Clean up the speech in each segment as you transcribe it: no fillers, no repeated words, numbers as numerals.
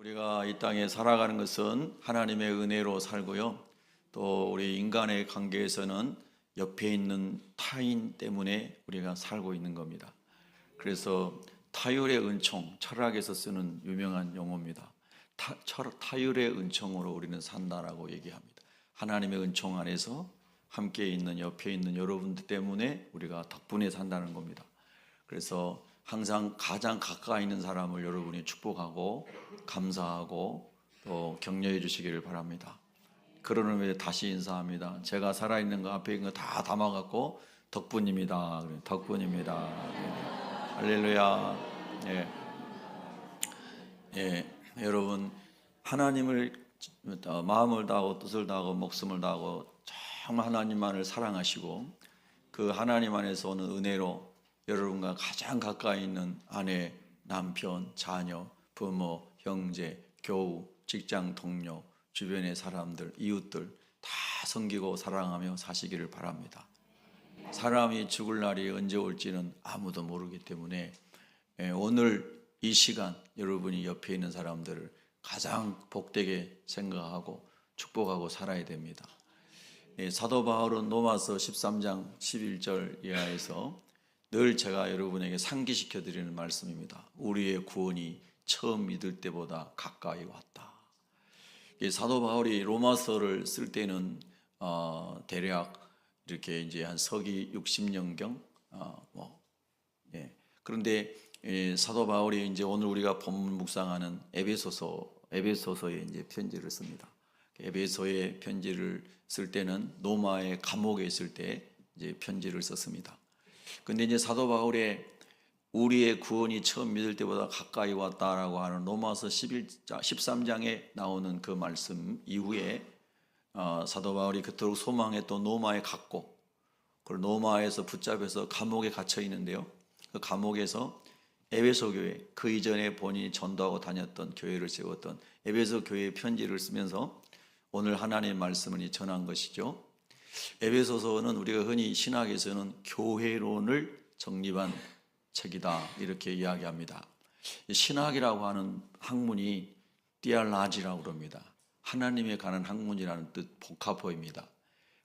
우리가 이 땅에 살아가는 것은 하나님의 은혜로 살고요. 또 우리 인간의 관계에서는 옆에 있는 타인 때문에 우리가 살고 있는 겁니다. 그래서 타율의 은총, 철학에서 쓰는 유명한 용어입니다. 타율의 은총으로 우리는 산다라고 얘기합니다. 하나님의 은총 안에서 함께 있는 옆에 있는 여러분들 때문에 우리가 덕분에 산다는 겁니다. 그래서 항상 가장 가까이 있는 사람을 여러분이 축복하고 감사하고 또 격려해 주시기를 바랍니다. 그런 의미에 다시 인사합니다. 제가 살아있는 거 앞에 있는 거 다 담아갖고 덕분입니다. 덕분입니다. 네. 할렐루야. 예. 예. 여러분 하나님을 마음을 다하고 뜻을 다하고 목숨을 다하고 정말 하나님만을 사랑하시고 그 하나님 안에서 오는 은혜로 여러분과 가장 가까이 있는 아내, 남편, 자녀, 부모, 형제, 교우, 직장 동료, 주변의 사람들, 이웃들 다 섬기고 사랑하며 사시기를 바랍니다. 사람이 죽을 날이 언제 올지는 아무도 모르기 때문에 오늘 이 시간 여러분이 옆에 있는 사람들을 가장 복되게 생각하고 축복하고 살아야 됩니다. 사도 바울은 로마서 13장 11절 이하에서 늘 제가 여러분에게 상기시켜 드리는 말씀입니다. 우리의 구원이 처음 믿을 때보다 가까이 왔다. 사도 바울이 로마서를 쓸 때는 대략 이렇게 이제 한 서기 60년경 그런데 사도 바울이 이제 오늘 우리가 본문 묵상하는 에베소서에 이제 편지를 씁니다. 에베소의 편지를 쓸 때는 로마의 감옥에 있을 때 이제 편지를 썼습니다. 근데 이제 사도 바울의 우리의 구원이 처음 믿을 때보다 가까이 왔다라고 하는 로마서 13장에 나오는 그 말씀 이후에 사도 바울이 그토록 소망했던 로마에 갔고 그 로마에서 붙잡혀서 감옥에 갇혀 있는데요. 그 감옥에서 에베소 교회, 그 이전에 본인이 전도하고 다녔던 교회를 세웠던 에베소 교회의 편지를 쓰면서 오늘 하나님의 말씀을 전한 것이죠. 에베소서는 우리가 흔히 신학에서는 교회론을 정립한 책이다 이렇게 이야기합니다. 신학이라고 하는 학문이 디알라지라고 그럽니다. 하나님에 관한 학문이라는 뜻 복합어입니다.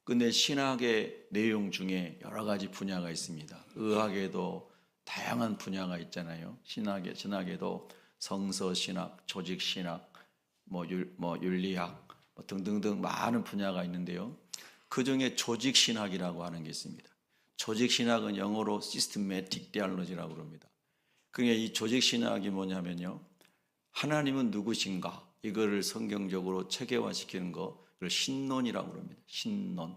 근데 신학의 내용 중에 여러 가지 분야가 있습니다. 의학에도 다양한 분야가 있잖아요. 신학에도 성서신학, 조직신학, 윤리학 등등등 많은 분야가 있는데요. 그 중에 조직신학이라고 하는 게 있습니다. 조직신학은 영어로 Systematic Theology라고 합니다. 그러니까 이 조직신학이 뭐냐면요. 하나님은 누구신가? 이거를 성경적으로 체계화시키는 거를 신론이라고 합니다. 신론.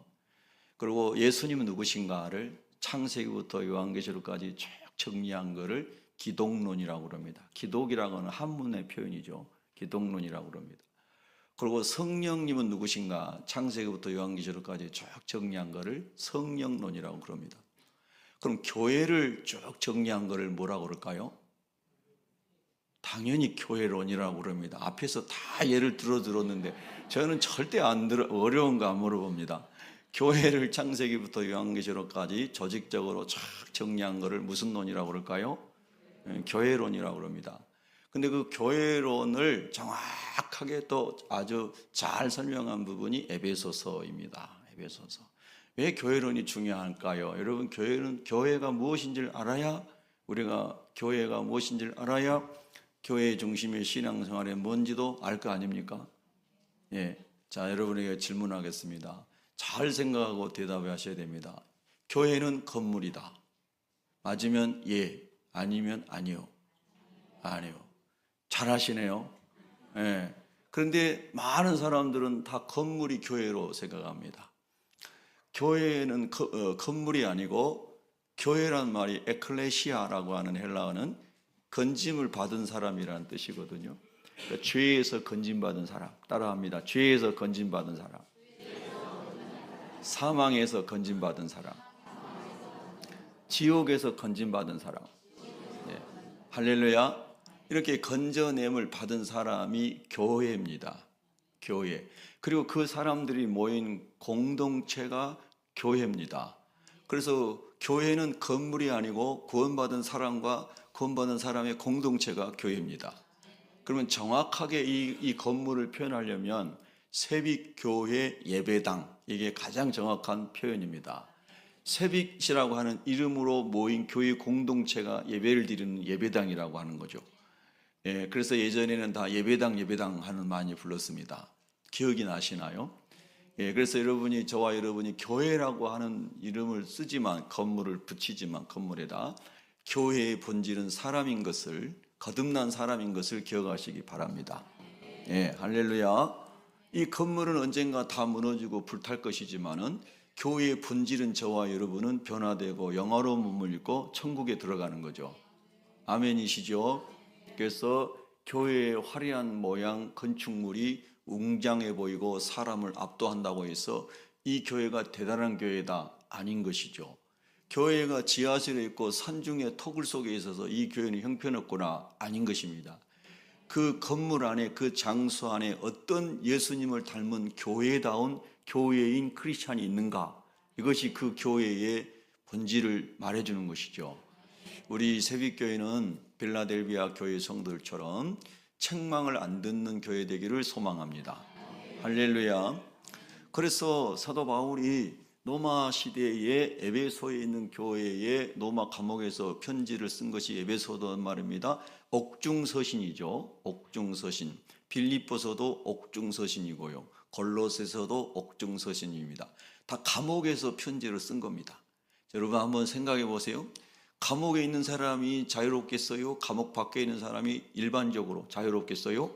그리고 예수님은 누구신가를 창세기부터 요한계시록까지 쭉 정리한 거를 기독론이라고 합니다. 기독이라고 하는 한문의 표현이죠. 기독론이라고 합니다. 그리고 성령님은 누구신가? 창세기부터 요한계시록까지 쭉 정리한 거를 성령론이라고 그럽니다. 그럼 교회를 쭉 정리한 거를 뭐라고 그럴까요? 당연히 교회론이라고 그럽니다. 앞에서 다 예를 들었는데 저는 절대 어려운 거 안 물어봅니다. 교회를 창세기부터 요한계시록까지 조직적으로 쫙 정리한 거를 무슨 논이라고 그럴까요? 교회론이라고 그럽니다. 근데 그 교회론을 정확하게 또 아주 잘 설명한 부분이 에베소서입니다. 에베소서. 왜 교회론이 중요할까요? 여러분, 교회가 무엇인지를 알아야 우리가 교회가 무엇인지를 알아야 교회 중심의 신앙생활이 뭔지도 알 거 아닙니까? 예. 자, 여러분에게 질문하겠습니다. 잘 생각하고 대답하셔야 됩니다. 교회는 건물이다. 맞으면 예, 아니면 아니요. 아니요. 잘하시네요. 예. 그런데 많은 사람들은 다 건물이 교회로 생각합니다. 교회는 건물이 아니고 교회란 말이 에클레시아라고 하는 헬라어는 건짐을 받은 사람이라는 뜻이거든요. 그러니까 죄에서 건짐받은 사람. 따라합니다. 죄에서 건짐받은 사람. 사망에서 건짐받은 사람. 지옥에서 건짐받은 사람. 네. 할렐루야. 이렇게 건져냄을 받은 사람이 교회입니다. 교회. 그리고 그 사람들이 모인 공동체가 교회입니다. 그래서 교회는 건물이 아니고 구원받은 사람과 구원받은 사람의 공동체가 교회입니다. 그러면 정확하게 이 건물을 표현하려면 세빛교회 예배당, 이게 가장 정확한 표현입니다. 세빛이라고 하는 이름으로 모인 교회 공동체가 예배를 드리는 예배당이라고 하는 거죠. 예, 그래서 예전에는 다 예배당 하는 많이 불렀습니다. 기억이 나시나요? 예, 그래서 저와 여러분이 교회라고 하는 이름을 쓰지만, 건물을 붙이지만 건물에다, 교회의 본질은 사람인 것을, 거듭난 사람인 것을 기억하시기 바랍니다. 예, 할렐루야. 이 건물은 언젠가 다 무너지고 불탈 것이지만은 교회의 본질은, 저와 여러분은 변화되고 영화로운 몸을 입고 천국에 들어가는 거죠. 아멘이시죠? 그래서 교회의 화려한 모양, 건축물이 웅장해 보이고 사람을 압도한다고 해서 이 교회가 대단한 교회다, 아닌 것이죠. 교회가 지하실에 있고 산중의 토굴 속에 있어서 이 교회는 형편없구나, 아닌 것입니다. 그 건물 안에, 그 장소 안에 어떤 예수님을 닮은 교회다운 교회인 크리스찬이 있는가, 이것이 그 교회의 본질을 말해주는 것이죠. 우리 새빛교회는 빌라델비아 교회 성도들처럼 책망을 안 듣는 교회 되기를 소망합니다. 할렐루야. 그래서 사도 바울이 로마 시대에 에베소에 있는 교회에 로마 감옥에서 편지를 쓴 것이 에베소란 말입니다. 옥중서신이죠. 옥중서신. 빌립보서도 옥중서신이고요, 골로새서도 옥중서신입니다. 다 감옥에서 편지를 쓴 겁니다. 여러분 한번 생각해 보세요. 감옥에 있는 사람이 자유롭겠어요? 감옥 밖에 있는 사람이 일반적으로 자유롭겠어요?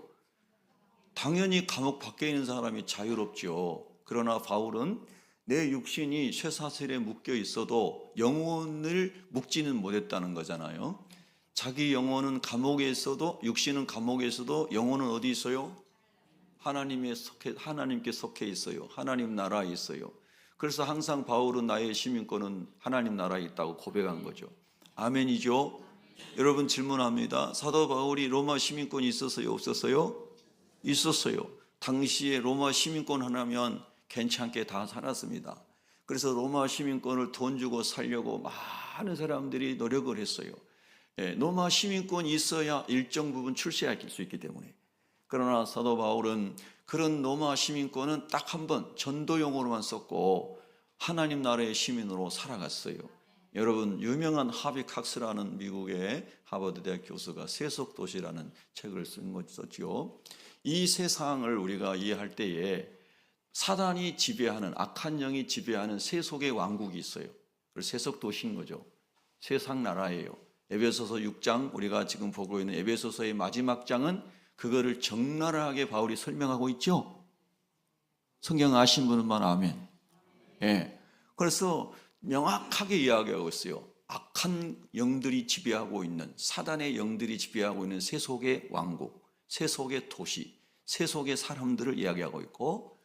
당연히 감옥 밖에 있는 사람이 자유롭죠. 그러나 바울은 내 육신이 쇠사슬에 묶여 있어도 영혼을 묶지는 못했다는 거잖아요. 자기 영혼은 감옥에 있어도, 육신은 감옥에 있어도 영혼은 어디 있어요? 하나님께 속해 있어요. 하나님 나라에 있어요. 그래서 항상 바울은 나의 시민권은 하나님 나라에 있다고 고백한 거죠. 아멘이죠? 여러분 질문합니다. 사도 바울이 로마 시민권이 있었어요? 없었어요? 있었어요. 당시에 로마 시민권 하나면 괜찮게 다 살았습니다. 그래서 로마 시민권을 돈 주고 살려고 많은 사람들이 노력을 했어요. 로마 시민권이 있어야 일정 부분 출세할 수 있기 때문에. 그러나 사도 바울은 그런 로마 시민권은 딱 한 번 전도용으로만 썼고 하나님 나라의 시민으로 살아갔어요. 여러분, 유명한 하비 칵스라는 미국의 하버드 대학 교수가 세속도시라는 책을 쓴 것이었죠. 이 세상을 우리가 이해할 때에 사단이 지배하는, 악한 영이 지배하는 세속의 왕국이 있어요. 그래서 세속도시인 거죠. 세상 나라예요. 에베소서 6장, 우리가 지금 보고 있는 에베소서의 마지막 장은 그거를 적나라하게 바울이 설명하고 있죠. 성경 아신 분만 아멘. 예. 그래서 명확하게 이야기하고 있어요. 악한 영들이 지배하고 있는, 사단의 영들이 지배하고 있는 세속의 왕국, 세속의 도시, 세속의 사람들을 이야기하고 있고,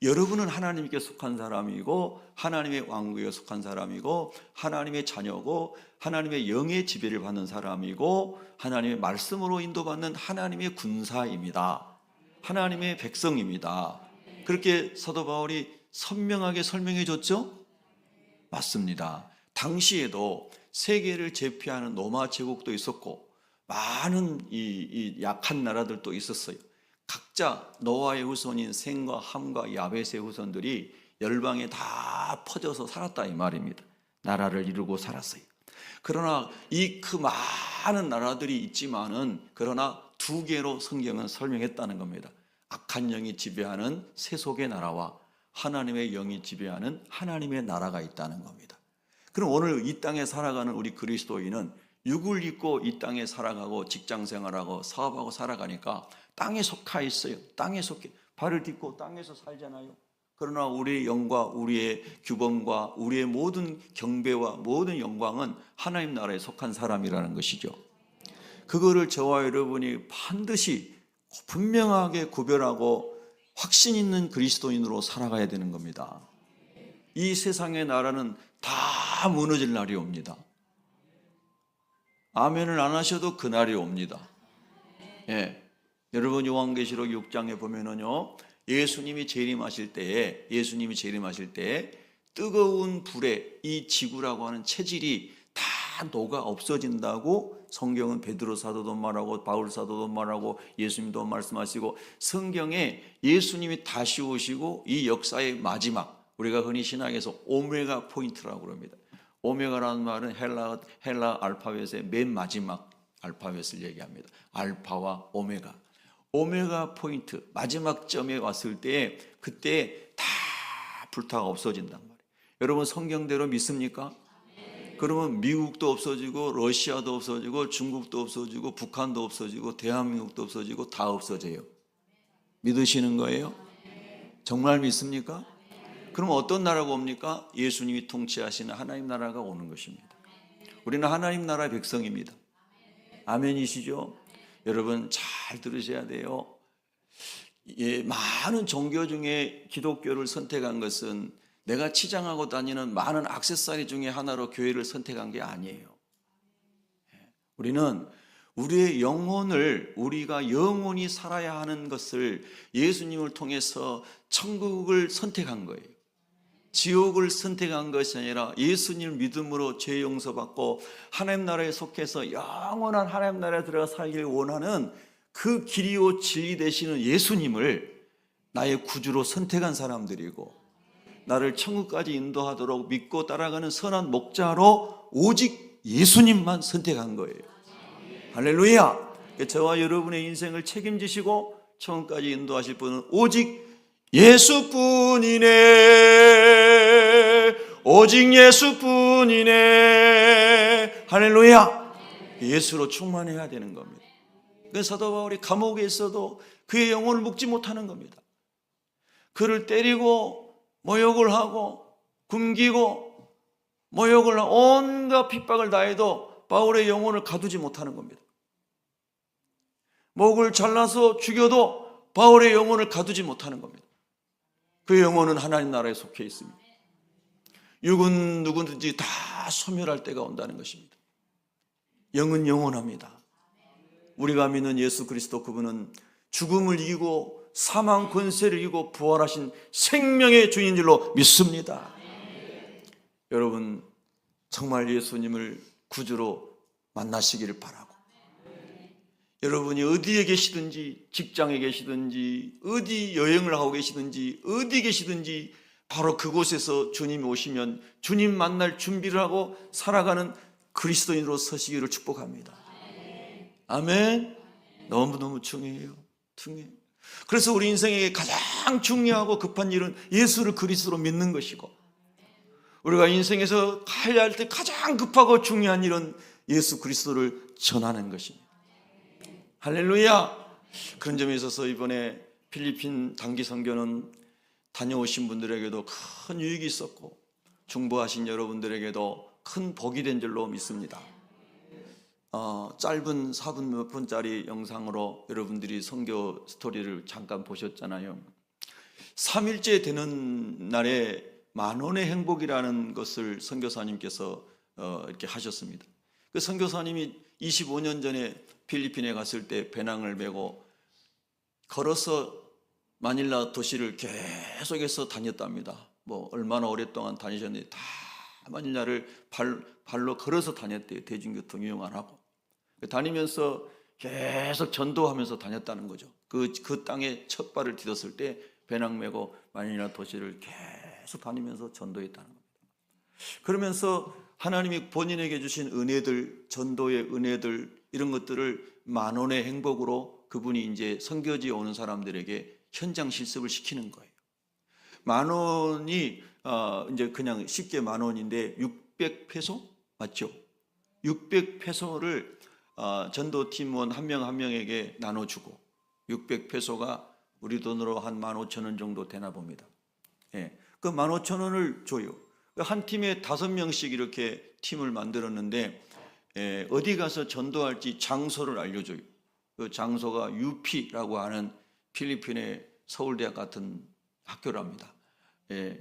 여러분은 하나님께 속한 사람이고 하나님의 왕국에 속한 사람이고 하나님의 자녀고 하나님의 영의 지배를 받는 사람이고 하나님의 말씀으로 인도받는 하나님의 군사입니다. 하나님의 백성입니다. 그렇게 사도 바울이 선명하게 설명해 줬죠? 맞습니다. 당시에도 세계를 제패하는 로마 제국도 있었고 많은 이 약한 나라들도 있었어요. 각자 노아의 후손인 셈과 함과 야벳의 후손들이 열방에 다 퍼져서 살았다 이 말입니다. 나라를 이루고 살았어요. 그러나 이 그 많은 나라들이 있지만은 그러나 두 개로 성경은 설명했다는 겁니다. 악한 영이 지배하는 세속의 나라와 하나님의 영이 지배하는 하나님의 나라가 있다는 겁니다. 그럼 오늘 이 땅에 살아가는 우리 그리스도인은 육을 입고 이 땅에 살아가고 직장 생활하고 사업하고 살아가니까 땅에 속해 있어요. 땅에 속해 발을 딛고 땅에서 살잖아요. 그러나 우리의 영과 우리의 규범과 우리의 모든 경배와 모든 영광은 하나님 나라에 속한 사람이라는 것이죠. 그거를 저와 여러분이 반드시 분명하게 구별하고 확신 있는 그리스도인으로 살아가야 되는 겁니다. 이 세상의 나라는 다 무너질 날이 옵니다. 아멘을 안 하셔도 그 날이 옵니다. 예. 여러분 요한계시록 6장에 보면은요, 예수님이 재림하실 때에 뜨거운 불에 이 지구라고 하는 체질이 다 녹아 없어진다고 성경은 베드로 사도도 말하고 바울 사도도 말하고 예수님도 말씀하시고, 성경에 예수님이 다시 오시고 이 역사의 마지막, 우리가 흔히 신학에서 오메가 포인트라고 그럽니다. 오메가라는 말은 헬라 알파벳의 맨 마지막 알파벳을 얘기합니다. 알파와 오메가. 오메가 포인트, 마지막 점에 왔을 때 그때 다 불타가 없어진단 말이에요. 여러분 성경대로 믿습니까? 그러면 미국도 없어지고 러시아도 없어지고 중국도 없어지고 북한도 없어지고 대한민국도 없어지고 다 없어져요. 믿으시는 거예요? 정말 믿습니까? 그럼 어떤 나라가 옵니까? 예수님이 통치하시는 하나님 나라가 오는 것입니다. 우리는 하나님 나라의 백성입니다. 아멘이시죠? 여러분 잘 들으셔야 돼요. 많은 종교 중에 기독교를 선택한 것은 내가 치장하고 다니는 많은 액세서리 중에 하나로 교회를 선택한 게 아니에요. 우리는 우리의 영혼을, 우리가 영원히 살아야 하는 것을 예수님을 통해서 천국을 선택한 거예요. 지옥을 선택한 것이 아니라 예수님을 믿음으로 죄 용서받고 하나님 나라에 속해서 영원한 하나님 나라에 들어가 살기를 원하는 그 길이요 진리 되시는 예수님을 나의 구주로 선택한 사람들이고, 나를 천국까지 인도하도록 믿고 따라가는 선한 목자로 오직 예수님만 선택한 거예요. 할렐루야. 저와 여러분의 인생을 책임지시고 천국까지 인도하실 분은 오직 예수뿐이네. 오직 예수뿐이네. 할렐루야. 예수로 충만해야 되는 겁니다. 그래서 사도 바울이 감옥에 있어도 그의 영혼을 묶지 못하는 겁니다. 그를 때리고 모욕을 하고 굶기고 모욕을 하고 온갖 핍박을 다해도 바울의 영혼을 가두지 못하는 겁니다. 목을 잘라서 죽여도 바울의 영혼을 가두지 못하는 겁니다. 그 영혼은 하나님 나라에 속해 있습니다. 육은 누구든지 다 소멸할 때가 온다는 것입니다. 영은 영원합니다. 우리가 믿는 예수 그리스도, 그분은 죽음을 이기고 사망 권세를 이기고 부활하신 생명의 주인 줄로 믿습니다. 여러분 정말 예수님을 구주로 만나시기를 바라고, 여러분이 어디에 계시든지, 직장에 계시든지, 어디 여행을 하고 계시든지, 어디 계시든지 바로 그곳에서 주님이 오시면 주님 만날 준비를 하고 살아가는 그리스도인으로 서시기를 축복합니다. 아멘. 너무너무 중요해요. 중요해요. 그래서 우리 인생에 가장 중요하고 급한 일은 예수를 그리스도로 믿는 것이고, 우리가 인생에서 해야 할 때 가장 급하고 중요한 일은 예수 그리스도를 전하는 것입니다. 할렐루야. 그런 점에 있어서 이번에 필리핀 단기 선교는 다녀오신 분들에게도 큰 유익이 있었고, 중보하신 여러분들에게도 큰 복이 된 줄로 믿습니다. 짧은 4분 몇 분짜리 영상으로 여러분들이 선교 스토리를 잠깐 보셨잖아요. 3일째 되는 날에 10,000원의 행복이라는 것을 선교사님께서 이렇게 하셨습니다. 그 선교사님이 25년 전에 필리핀에 갔을 때 배낭을 메고 걸어서 마닐라 도시를 계속해서 다녔답니다. 뭐 얼마나 오랫동안 다니셨는지 다 마닐라를 발로 걸어서 다녔대요. 대중교통 이용 안 하고. 다니면서 계속 전도하면서 다녔다는 거죠. 그 땅에 첫 발을 디뎠을 때 배낭 메고 마닐라 도시를 계속 다니면서 전도했다는 겁니다. 그러면서 하나님이 본인에게 주신 은혜들, 전도의 은혜들, 이런 것들을 10,000원의 행복으로 그분이 이제 선교지에 오는 사람들에게 현장 실습을 시키는 거예요. 10,000원이 이제 그냥 쉽게 10,000원인데 600페소 맞죠? 600페소를 전도팀원 한 명 한 명에게 나눠주고, 600페소가 우리 돈으로 한 15,000원 정도 되나 봅니다. 예, 그 15,000원을 줘요. 한 팀에 5명씩 이렇게 팀을 만들었는데, 어디 가서 전도할지 장소를 알려줘요. 그 장소가 UP라고 하는 필리핀의 서울대학 같은 학교랍니다.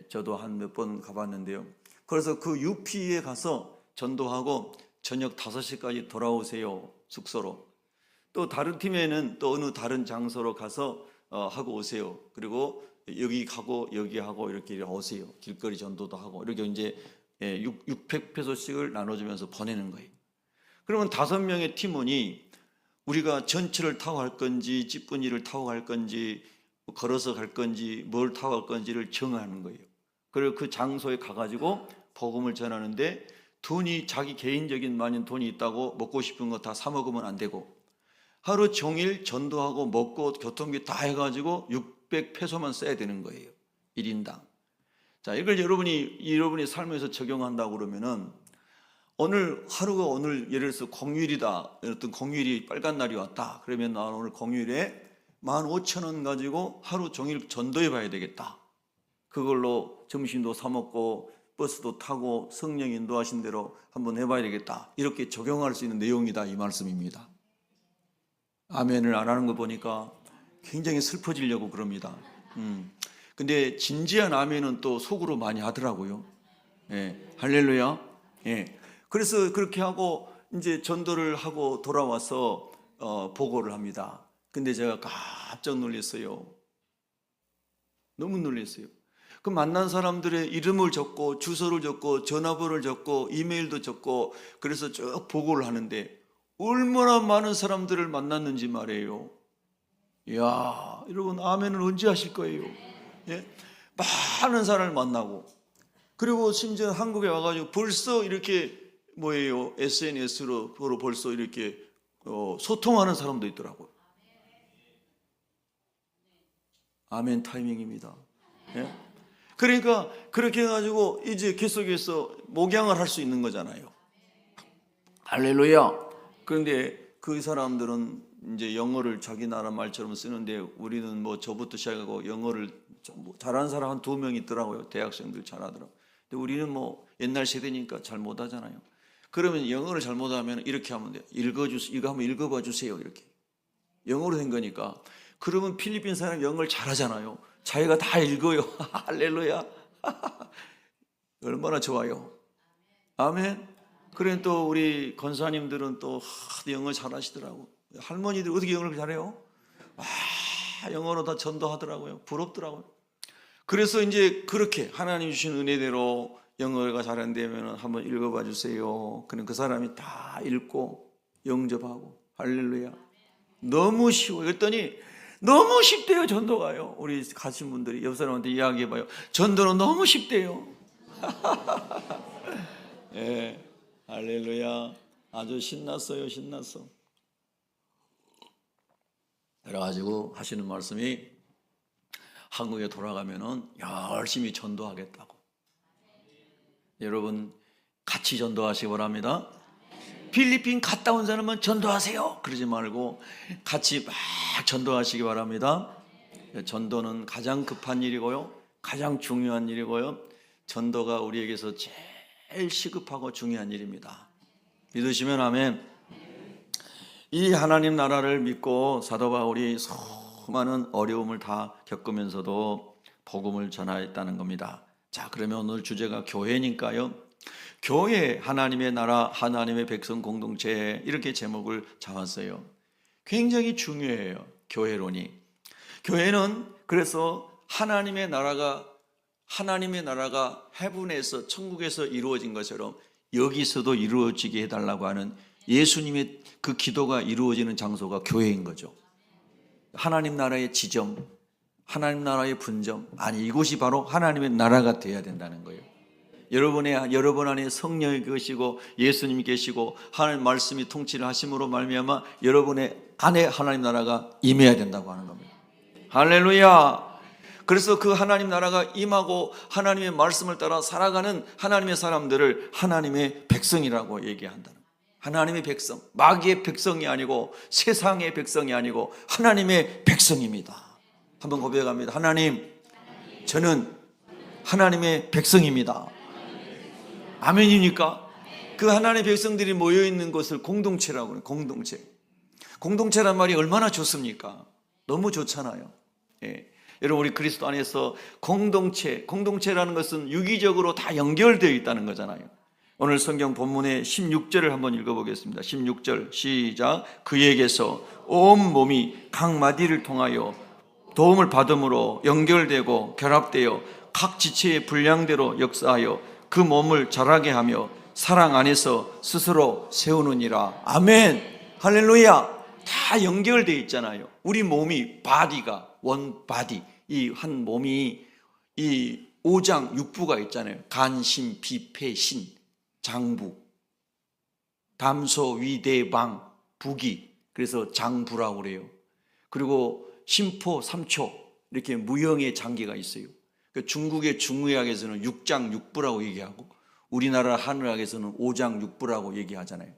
저도 한 몇 번 가봤는데요. 그래서 그 UP에 가서 전도하고 저녁 5시까지 돌아오세요, 숙소로. 또 다른 팀에는 또 어느 다른 장소로 가서 하고 오세요. 그리고 여기 가고 여기 하고 이렇게 오세요. 길거리 전도도 하고 이렇게 이제 600페소씩을 나눠주면서 보내는 거예요. 그러면 5명의 팀원이 우리가 전철을 타고 갈 건지 찌뿌니를 타고 갈 건지 걸어서 갈 건지 뭘 타고 갈 건지를 정하는 거예요. 그리고 그 장소에 가가지고 복음을 전하는데 돈이 자기 개인적인 많은 돈이 있다고 먹고 싶은 거 다 사 먹으면 안 되고 하루 종일 전도하고 먹고 교통비 다 해가지고 600페소만 써야 되는 거예요. 1인당. 자, 이걸 여러분이 삶에서 적용한다고 그러면은 오늘 하루가 오늘 예를 들어서 공휴일이다. 어떤 공휴일이 빨간 날이 왔다. 그러면 나 오늘 공휴일에 15,000원 가지고 하루 종일 전도해 봐야 되겠다. 그걸로 점심도 사 먹고 버스도 타고 성령 인도하신 대로 한번 해봐야 되겠다. 이렇게 적용할 수 있는 내용이다 이 말씀입니다. 아멘을 안 하는 거 보니까 굉장히 슬퍼지려고 그럽니다. 근데 진지한 아멘은 또 속으로 많이 하더라고요. 예, 할렐루야. 예. 그래서 그렇게 하고 이제 전도를 하고 돌아와서 보고를 합니다. 근데 제가 깜짝 놀랐어요. 너무 놀랐어요. 그 만난 사람들의 이름을 적고 주소를 적고 전화번호를 적고 이메일도 적고 그래서 쭉 보고를 하는데 얼마나 많은 사람들을 만났는지 말이에요. 이야, 여러분 아멘은 언제 하실 거예요? 예? 많은 사람을 만나고 그리고 심지어 한국에 와가지고 벌써 이렇게 SNS로 벌써 이렇게 소통하는 사람도 있더라고요. 아멘 타이밍입니다. 예? 그러니까 그렇게 해가지고 이제 계속해서 목양을 할 수 있는 거잖아요. 할렐루야. 그런데 그 사람들은 이제 영어를 자기 나라 말처럼 쓰는데 우리는 저부터 시작하고 영어를 잘하는 사람 한 2명 있더라고요. 대학생들 잘하더라고요. 근데 우리는 옛날 세대니까 잘 못하잖아요. 그러면 영어를 잘못하면 이렇게 하면 돼요. 이거 한번 읽어봐 주세요. 이렇게 영어로 된 거니까. 그러면 필리핀 사람 영어를 잘하잖아요. 자기가 다 읽어요. 할렐루야. 얼마나 좋아요. 아멘. 그래 또 우리 권사님들은 또 영어 잘하시더라고. 할머니들 어떻게 영어를 잘해요? 영어로 다 전도하더라고요. 부럽더라고요. 그래서 이제 그렇게 하나님 주신 은혜대로 영어가 잘한다면 한번 읽어봐 주세요. 그럼 그 사람이 다 읽고 영접하고 할렐루야. 너무 쉬워요. 그랬더니 너무 쉽대요. 전도가요. 우리 가신 분들이 옆 사람한테 이야기해봐요. 전도는 너무 쉽대요. 예, 할렐루야. 아주 신났어요. 신났어. 그래가지고 하시는 말씀이 한국에 돌아가면은 열심히 전도하겠다고. 여러분 같이 전도하시기 바랍니다. 필리핀 갔다 온 사람은 전도하세요 그러지 말고 같이 막 전도하시기 바랍니다. 전도는 가장 급한 일이고요, 가장 중요한 일이고요, 전도가 우리에게서 제일 시급하고 중요한 일입니다. 믿으시면 아멘. 이 하나님 나라를 믿고 사도 바울이 수많은 어려움을 다 겪으면서도 복음을 전하였다는 겁니다. 자, 그러면 오늘 주제가 교회니까요. 교회, 하나님의 나라, 하나님의 백성 공동체, 이렇게 제목을 잡았어요. 굉장히 중요해요. 교회론이. 교회는 그래서 하나님의 나라가 헤븐에서, 천국에서 이루어진 것처럼 여기서도 이루어지게 해달라고 하는 예수님의 그 기도가 이루어지는 장소가 교회인 거죠. 하나님 나라의 지점, 하나님 나라의 분점, 아니 이곳이 바로 하나님의 나라가 되어야 된다는 거예요. 여러분 안에 성령이 계시고 예수님이 계시고 하나님 말씀이 통치를 하심으로 말미암아 여러분의 안에 하나님 나라가 임해야 된다고 하는 겁니다. 할렐루야. 그래서 그 하나님 나라가 임하고 하나님의 말씀을 따라 살아가는 하나님의 사람들을 하나님의 백성이라고 얘기한다는 거예요. 하나님의 백성, 마귀의 백성이 아니고 세상의 백성이 아니고 하나님의 백성입니다. 한번 고백합니다. 하나님, 저는 하나님의 백성입니다. 아멘입니까? 그 하나님의 백성들이 모여있는 것을 공동체라고 해요. 공동체. 공동체란 말이 얼마나 좋습니까? 너무 좋잖아요. 예. 여러분 우리 그리스도 안에서 공동체라는 것은 유기적으로 다 연결되어 있다는 거잖아요. 오늘 성경 본문의 16절을 한번 읽어보겠습니다. 16절 시작. 그에게서 온 몸이 각 마디를 통하여 도움을 받음으로 연결되고 결합되어 각 지체의 분량대로 역사하여 그 몸을 자라게 하며 사랑 안에서 스스로 세우느니라. 아멘. 할렐루야. 다 연결되어 있잖아요. 우리 몸이 바디가 원 바디, 이 한 몸이 이 오장 육부가 있잖아요. 간, 심, 비, 폐, 신, 장부, 담소, 위, 대, 방, 부기. 그래서 장부라고 그래요. 그리고 심포, 삼초, 이렇게 무형의 장기가 있어요. 중국의 중의학에서는 육장 육부라고 얘기하고 우리나라 한의학에서는 오장 육부라고 얘기하잖아요.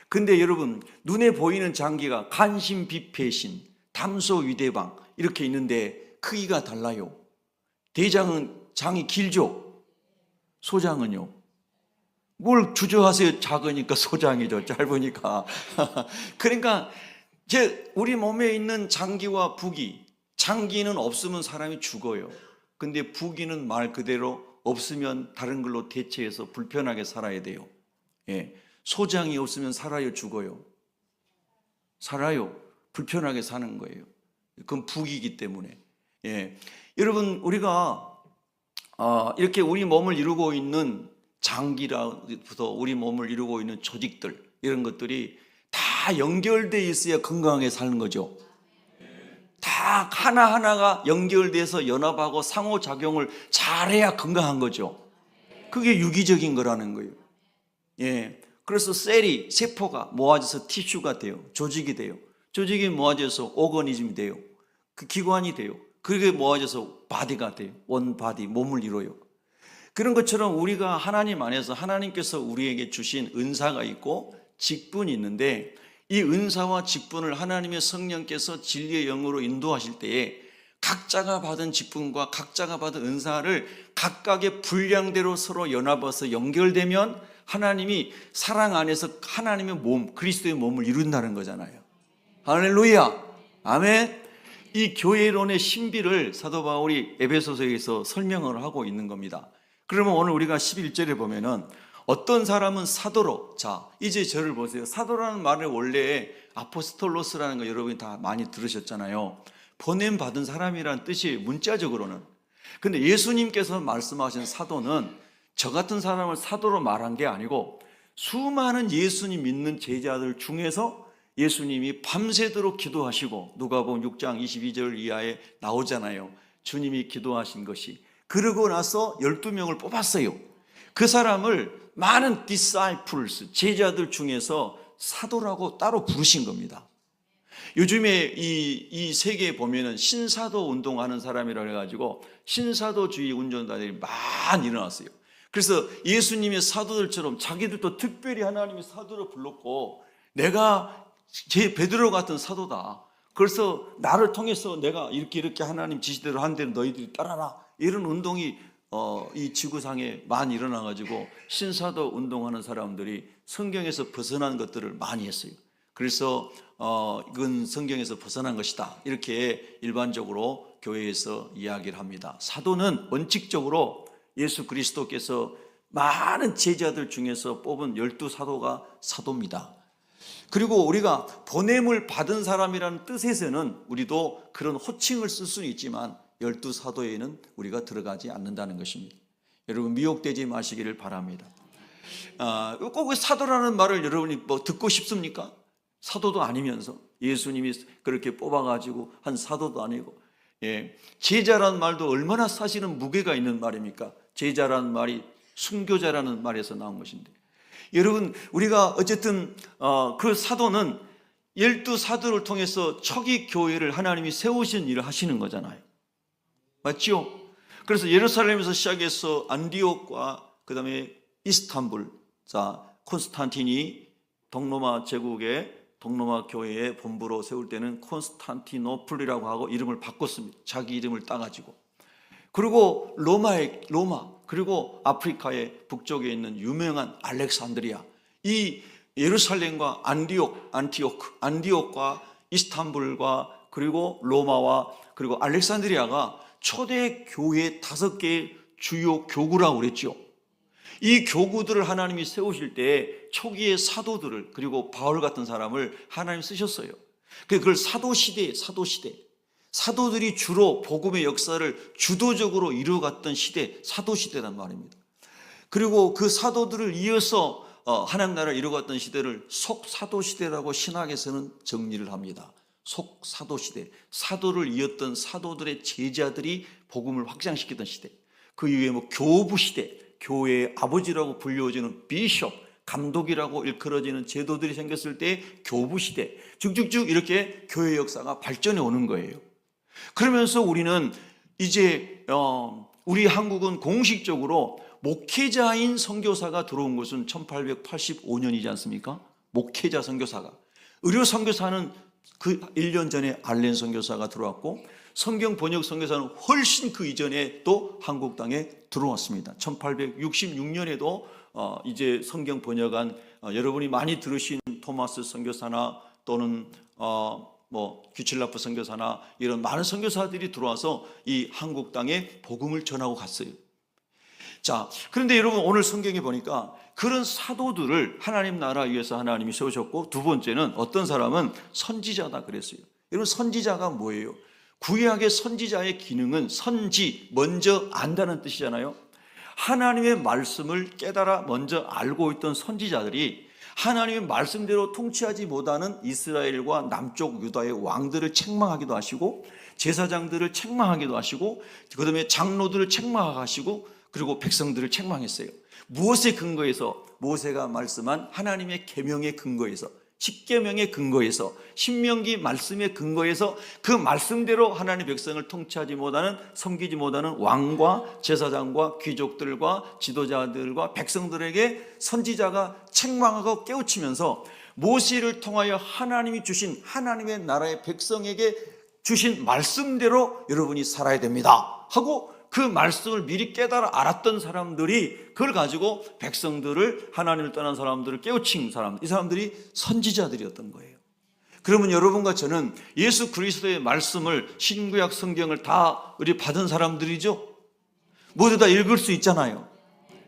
근데 여러분, 눈에 보이는 장기가 간신, 비폐신, 담소, 위대방 이렇게 있는데 크기가 달라요. 대장은 장이 길죠. 소장은요. 뭘 주저하세요. 작으니까 소장이죠. 짧으니까. 그러니까 우리 몸에 있는 장기와 부기, 장기는 없으면 사람이 죽어요. 근데 부기는 말 그대로 없으면 다른 걸로 대체해서 불편하게 살아야 돼요. 예. 소장이 없으면 살아요, 죽어요? 살아요. 불편하게 사는 거예요. 그건 부기이기 때문에. 예. 여러분, 우리가 이렇게 우리 몸을 이루고 있는 장기라부터 우리 몸을 이루고 있는 조직들, 이런 것들이 다 연결되어 있어야 건강하게 사는 거죠. 다 하나하나가 연결돼서 연합하고 상호작용을 잘해야 건강한 거죠. 그게 유기적인 거라는 거예요. 예. 그래서 셀이, 세포가 모아져서 티슈가 돼요. 조직이 돼요. 조직이 모아져서 오거니즘이 돼요. 그 기관이 돼요. 그게 모아져서 바디가 돼요. 원 바디, 몸을 이뤄요. 그런 것처럼 우리가 하나님 안에서 하나님께서 우리에게 주신 은사가 있고 직분이 있는데, 이 은사와 직분을 하나님의 성령께서 진리의 영으로 인도하실 때에 각자가 받은 직분과 각자가 받은 은사를 각각의 분량대로 서로 연합해서 연결되면 하나님이 사랑 안에서 하나님의 몸, 그리스도의 몸을 이룬다는 거잖아요. 할렐루야. 아멘. 이 교회론의 신비를 사도 바울이 에베소서에서 설명을 하고 있는 겁니다. 그러면 오늘 우리가 11절에 보면은 어떤 사람은 사도로, 자 이제 저를 보세요. 사도라는 말을 원래 아포스톨로스라는 거 여러분이 다 많이 들으셨잖아요. 보냄 받은 사람이라는 뜻이 문자적으로는. 근데 예수님께서 말씀하신 사도는 저 같은 사람을 사도로 말한 게 아니고 수많은 예수님 믿는 제자들 중에서 예수님이 밤새도록 기도하시고, 누가복음 6장 22절 이하에 나오잖아요. 주님이 기도하신 것이. 그러고 나서 12명을 뽑았어요. 그 사람을 많은 disciples, 제자들 중에서 사도라고 따로 부르신 겁니다. 요즘에 이 세계에 보면은 신사도 운동하는 사람이라 해가지고 신사도주의 운동가들이 많이 일어났어요. 그래서 예수님의 사도들처럼 자기들도 특별히 하나님의 사도로 불렀고, 내가 제 베드로 같은 사도다. 그래서 나를 통해서 내가 이렇게 하나님 지시대로 한 대로 너희들이 따라라. 이런 운동이 이 지구상에 많이 일어나가지고 신사도 운동하는 사람들이 성경에서 벗어난 것들을 많이 했어요. 그래서 이건 성경에서 벗어난 것이다. 이렇게 일반적으로 교회에서 이야기를 합니다. 사도는 원칙적으로 예수 그리스도께서 많은 제자들 중에서 뽑은 12사도가 사도입니다. 그리고 우리가 보냄을 받은 사람이라는 뜻에서는 우리도 그런 호칭을 쓸 수는 있지만 12사도에는 우리가 들어가지 않는다는 것입니다. 여러분 미혹되지 마시기를 바랍니다. 꼭 사도라는 말을 여러분이 뭐 듣고 싶습니까? 사도도 아니면서 예수님이 그렇게 뽑아가지고 한 사도도 아니고, 제자라는 말도 얼마나 사실은 무게가 있는 말입니까? 제자라는 말이 순교자라는 말에서 나온 것인데, 여러분 우리가 어쨌든 그 사도는 12사도를 통해서 초기 교회를 하나님이 세우신 일을 하시는 거잖아요. 맞죠? 그래서 예루살렘에서 시작해서 안디옥과 그 다음에 이스탄불, 자 콘스탄틴이 동로마 제국의 동로마 교회의 본부로 세울 때는 콘스탄티노플이라고 하고 이름을 바꿨습니다. 자기 이름을 따가지고. 그리고 로마, 그리고 아프리카의 북쪽에 있는 유명한 알렉산드리아, 이 예루살렘과 안디옥과 이스탄불과 그리고 로마와 그리고 알렉산드리아가 초대 교회 5개의 주요 교구라고 그랬죠. 이 교구들을 하나님이 세우실 때 초기의 사도들을, 그리고 바울 같은 사람을 하나님 쓰셨어요. 그걸 사도시대, 사도들이 주로 복음의 역사를 주도적으로 이루어갔던 시대, 사도시대란 말입니다. 그리고 그 사도들을 이어서 하나님 나라를 이루어갔던 시대를 속사도 시대라고 신학에서는 정리를 합니다. 속사도 시대, 사도를 이었던 사도들의 제자들이 복음을 확장시키던 시대. 그 이후에 뭐 교부 시대, 교회의 아버지라고 불려지는 비숍, 감독이라고 일컬어지는 제도들이 생겼을 때 교부 시대, 쭉쭉쭉 이렇게 교회 역사가 발전해 오는 거예요. 그러면서 우리는 이제 우리 한국은 공식적으로 목회자인 선교사가 들어온 것은 1885년이지 않습니까? 목회자 선교사가. 의료 선교사는 그 1년 전에 알렌 선교사가 들어왔고, 성경 번역 선교사는 훨씬 그 이전에 또 한국 땅에 들어왔습니다. 1866년에도 이제 성경 번역한 여러분이 많이 들으신 토마스 선교사나 또는 뭐 규칠라프 선교사나 이런 많은 선교사들이 들어와서 이 한국 땅에 복음을 전하고 갔어요. 자, 그런데 여러분 오늘 성경에 보니까 그런 사도들을 하나님 나라 위해서 하나님이 세우셨고, 두 번째는 어떤 사람은 선지자다 그랬어요. 여러분 선지자가 뭐예요? 구약의 선지자의 기능은 선지, 먼저 안다는 뜻이잖아요. 하나님의 말씀을 깨달아 먼저 알고 있던 선지자들이 하나님의 말씀대로 통치하지 못하는 이스라엘과 남쪽 유다의 왕들을 책망하기도 하시고, 제사장들을 책망하기도 하시고, 그 다음에 장로들을 책망하시고, 그리고 백성들을 책망했어요. 무엇에 근거해서? 모세가 말씀한 하나님의 계명의 근거에서, 십계명의 근거에서, 신명기 말씀의 근거에서 그 말씀대로 하나님의 백성을 통치하지 못하는, 섬기지 못하는 왕과 제사장과 귀족들과 지도자들과 백성들에게 선지자가 책망하고 깨우치면서 모세를 통하여 하나님이 주신 하나님의 나라의 백성에게 주신 말씀대로 여러분이 살아야 됩니다 하고, 그 말씀을 미리 깨달아 알았던 사람들이 그걸 가지고 백성들을, 하나님을 떠난 사람들을 깨우친 사람, 이 사람들이 선지자들이었던 거예요. 그러면 여러분과 저는 예수 그리스도의 말씀을, 신구약 성경을 다 우리 받은 사람들이죠. 모두 다 읽을 수 있잖아요.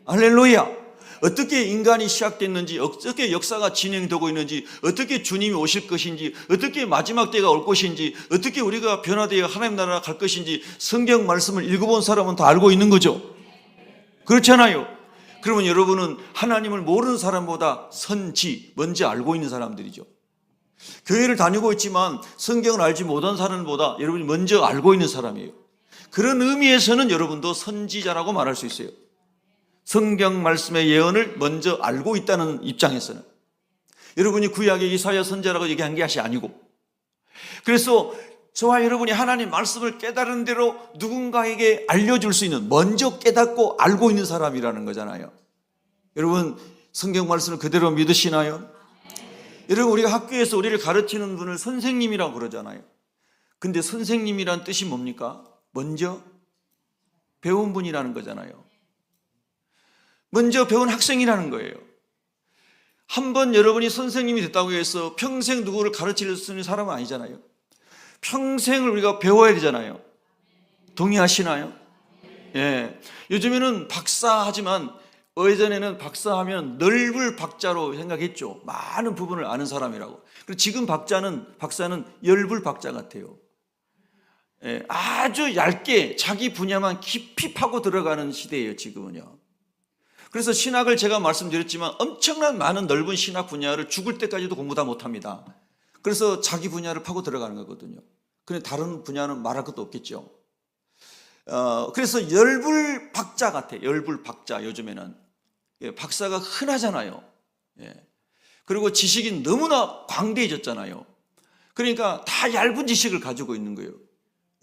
할렐루야. 어떻게 인간이 시작됐는지, 어떻게 역사가 진행되고 있는지, 어떻게 주님이 오실 것인지, 어떻게 마지막 때가 올 것인지, 어떻게 우리가 변화되어 하나님 나라가 갈 것인지 성경 말씀을 읽어본 사람은 다 알고 있는 거죠. 그렇잖아요. 그러면 여러분은 하나님을 모르는 사람보다 선지, 먼저 알고 있는 사람들이죠. 교회를 다니고 있지만 성경을 알지 못한 사람보다 여러분이 먼저 알고 있는 사람이에요. 그런 의미에서는 여러분도 선지자라고 말할 수 있어요. 성경 말씀의 예언을 먼저 알고 있다는 입장에서는. 여러분이 구약의 이사야 선지자라고 얘기한 것이 아니고, 그래서 저와 여러분이 하나님 말씀을 깨달은 대로 누군가에게 알려줄 수 있는, 먼저 깨닫고 알고 있는 사람이라는 거잖아요. 여러분 성경 말씀을 그대로 믿으시나요? 여러분 우리가 학교에서 우리를 가르치는 분을 선생님이라고 그러잖아요. 근데 선생님이란 뜻이 뭡니까? 먼저 배운 분이라는 거잖아요. 먼저 배운 학생이라는 거예요. 한번 여러분이 선생님이 됐다고 해서 평생 누구를 가르칠 수 있는 사람은 아니잖아요. 평생을 우리가 배워야 되잖아요. 동의하시나요? 예. 요즘에는 박사하지만 예전에는 박사하면 넓을 박자로 생각했죠. 많은 부분을 아는 사람이라고. 그리고 지금 박사는 열불 박자 같아요. 예. 아주 얇게 자기 분야만 깊이 파고 들어가는 시대예요, 지금은요. 그래서 신학을 제가 말씀드렸지만 엄청난 많은 넓은 신학 분야를 죽을 때까지도 공부 다 못합니다. 그래서 자기 분야를 파고 들어가는 거거든요. 그런데 다른 분야는 말할 것도 없겠죠. 그래서 열불 박자 같아요. 열불 박자. 요즘에는 박사가 흔하잖아요. 그리고 지식이 너무나 광대해졌잖아요. 그러니까 다 얇은 지식을 가지고 있는 거예요.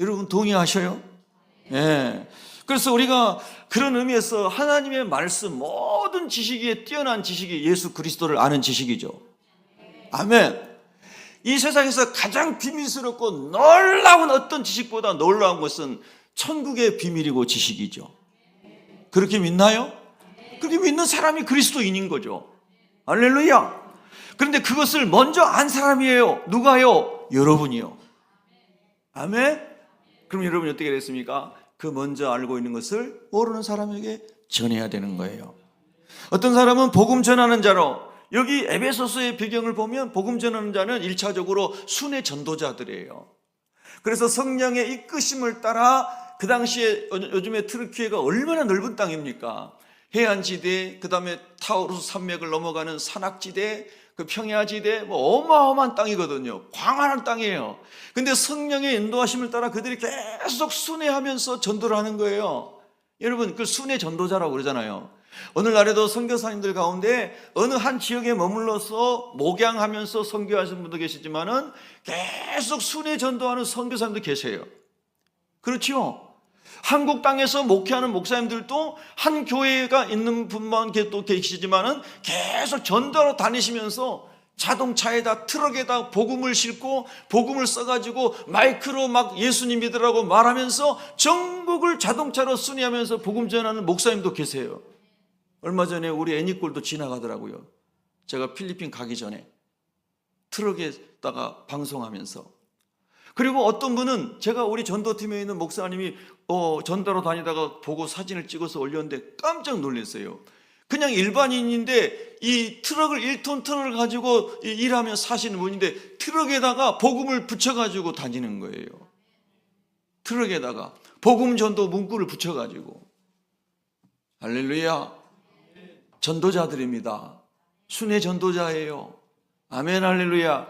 여러분 동의하셔요? 예. 그래서 우리가 그런 의미에서 하나님의 말씀, 모든 지식에 뛰어난 지식이 예수 그리스도를 아는 지식이죠. 아멘. 이 세상에서 가장 비밀스럽고 놀라운 어떤 지식보다 놀라운 것은 천국의 비밀이고 지식이죠. 그렇게 믿나요? 그렇게 믿는 사람이 그리스도인인 거죠. 할렐루야. 그런데 그것을 먼저 안 사람이에요. 누가요? 여러분이요. 아멘. 그럼 여러분이 어떻게 됐습니까? 그 먼저 알고 있는 것을 모르는 사람에게 전해야 되는 거예요. 어떤 사람은 복음 전하는 자로, 여기 에베소서의 배경을 보면 복음 전하는 자는 1차적으로 순회 전도자들이에요. 그래서 성령의 이끄심을 따라, 그 당시에 요즘에 트르키예가 얼마나 넓은 땅입니까? 해안지대, 그 다음에 타우루스 산맥을 넘어가는 산악지대, 그 평야지대, 뭐 어마어마한 땅이거든요. 광활한 땅이에요. 근데 성령의 인도하심을 따라 그들이 계속 순회하면서 전도를 하는 거예요. 여러분, 그 순회 전도자라고 그러잖아요. 오늘날에도 선교사님들 가운데 어느 한 지역에 머물러서 목양하면서 선교하시는 분도 계시지만은 계속 순회 전도하는 선교사님도 계세요. 그렇죠? 한국 땅에서 목회하는 목사님들도 한 교회가 있는 분만 또 계시지만은 계속 전도로 다니시면서 자동차에다 트럭에다 복음을 싣고 복음을 써가지고 마이크로 막 예수님 믿으라고 말하면서 전국을 자동차로 순회하면서 복음 전하는 목사님도 계세요. 얼마 전에 우리 애니꼴도 지나가더라고요. 제가 필리핀 가기 전에 트럭에다가 방송하면서. 그리고 어떤 분은 제가 우리 전도팀에 있는 목사님이 전도로 다니다가 보고 사진을 찍어서 올렸는데 깜짝 놀랐어요. 그냥 일반인인데 이 트럭을 1톤 트럭을 가지고 일하며 사시는 분인데 트럭에다가 복음을 붙여가지고 다니는 거예요. 트럭에다가 복음 전도 문구를 붙여가지고. 할렐루야. 전도자들입니다. 순회 전도자예요. 아멘. 할렐루야.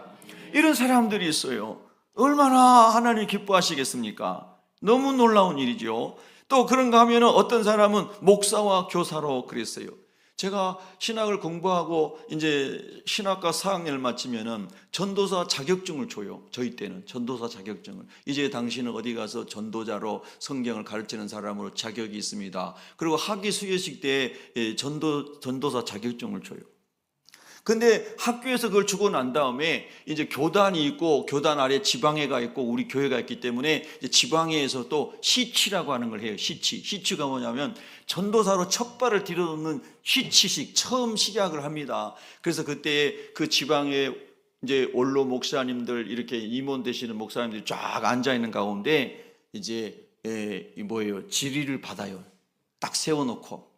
이런 사람들이 있어요. 얼마나 하나님 기뻐하시겠습니까? 너무 놀라운 일이죠. 또 그런가 하면 어떤 사람은 목사와 교사로 그랬어요. 제가 신학을 공부하고 이제 신학과 4학년을 마치면은 전도사 자격증을 줘요. 저희 때는 전도사 자격증을. 이제 당신은 어디 가서 전도자로 성경을 가르치는 사람으로 자격이 있습니다. 그리고 학위 수여식 때 전도사 자격증을 줘요. 근데 학교에서 그걸 주고 난 다음에 이제 교단이 있고 교단 아래 지방회가 있고 우리 교회가 있기 때문에 이제 지방회에서 또 시치라고 하는 걸 해요. 시치가 뭐냐면 전도사로 첫 발을 디뎌놓는 시치식 처음 시작을 합니다. 그래서 그때 그 지방회 이제 원로 목사님들 이렇게 임원 되시는 목사님들이 쫙 앉아 있는 가운데 이제 질의를 받아요. 딱 세워놓고.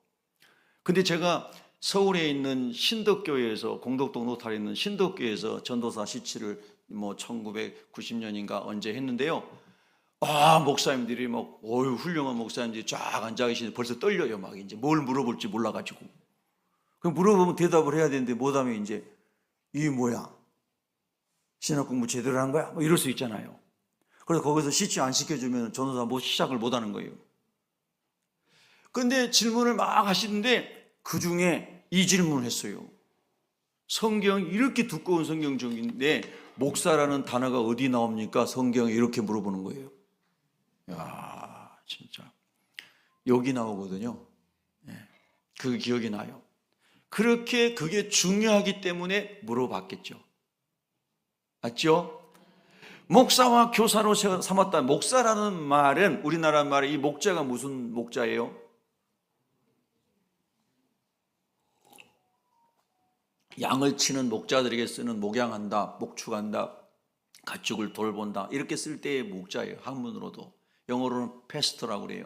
근데 제가 서울에 있는 신덕교회에서 공덕동 노탈에 있는 신덕교회에서 전도사 시치를 1990년인가 언제 했는데요. 목사님들이 훌륭한 목사님들이 쫙 앉아 계시는데 벌써 떨려요. 막 이제 뭘 물어볼지 몰라가지고. 그럼 물어보면 대답을 해야 되는데 못하면 이제 이게 뭐야? 신학 공부 제대로 한 거야? 이럴 수 있잖아요. 그래서 거기서 시치 안 시켜주면 전도사 시작을 못 하는 거예요. 근데 질문을 막 하시는데 그 중에 이 질문을 했어요. 성경이 이렇게 두꺼운 성경 중인데 목사라는 단어가 어디 나옵니까? 성경에 이렇게 물어보는 거예요. 야, 진짜 여기 나오거든요. 그 기억이 나요. 그렇게 그게 중요하기 때문에 물어봤겠죠. 맞죠? 목사와 교사로 삼았다. 목사라는 말은 우리나라 말에 이 목자가 무슨 목자예요? 양을 치는 목자들에게 쓰는 목양한다, 목축한다, 가축을 돌본다 이렇게 쓸 때의 목자예요. 한문으로도. 영어로는 패스터라고 그래요.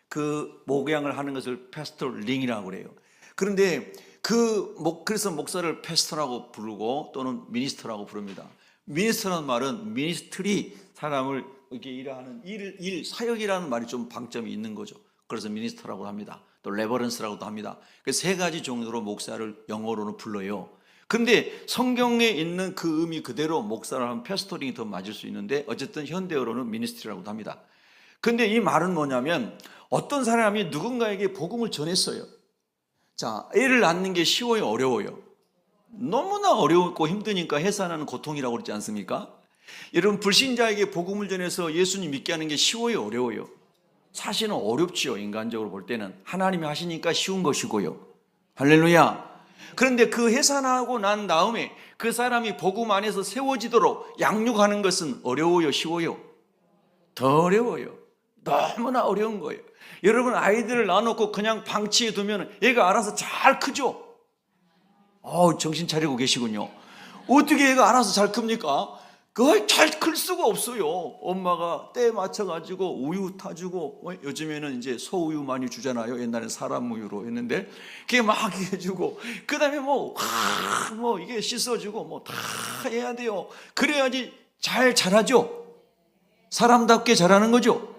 그 목양을 하는 것을 패스터링이라고 그래요. 그런데 그래서 목사를 패스터라고 부르고 또는 미니스터라고 부릅니다. 미니스터라는 말은 미니스트리, 사람을 이렇게 일하는 사역이라는 말이 좀 방점이 있는 거죠. 그래서 미니스터라고 합니다. 또 레버런스라고도 합니다. 그 세 가지 정도로 목사를 영어로는 불러요. 근데 성경에 있는 그 의미 그대로 목사를 하면 패스토링이 더 맞을 수 있는데 어쨌든 현대어로는 미니스트리라고도 합니다. 근데 이 말은 뭐냐면 어떤 사람이 누군가에게 복음을 전했어요. 자, 애를 낳는 게 쉬워요, 어려워요? 너무나 어렵고 힘드니까 해산하는 고통이라고 그러지 않습니까? 여러분, 불신자에게 복음을 전해서 예수님 믿게 하는 게 쉬워요, 어려워요? 사실은 어렵지요. 인간적으로 볼 때는 하나님이 하시니까 쉬운 것이고요. 할렐루야. 그런데 그 해산하고 난 다음에 그 사람이 복음 안에서 세워지도록 양육하는 것은 어려워요, 쉬워요? 더 어려워요. 너무나 어려운 거예요. 여러분, 아이들을 낳아놓고 그냥 방치해 두면 얘가 알아서 잘 크죠? 정신 차리고 계시군요. 어떻게 얘가 알아서 잘 큽니까? 그걸 잘 클 수가 없어요. 엄마가 때 맞춰가지고 우유 타주고, 요즘에는 이제 소우유 많이 주잖아요. 옛날엔 사람 우유로 했는데, 그게 막 해주고, 그 다음에 이게 씻어주고, 다 해야 돼요. 그래야지 잘 자라죠. 사람답게 자라는 거죠.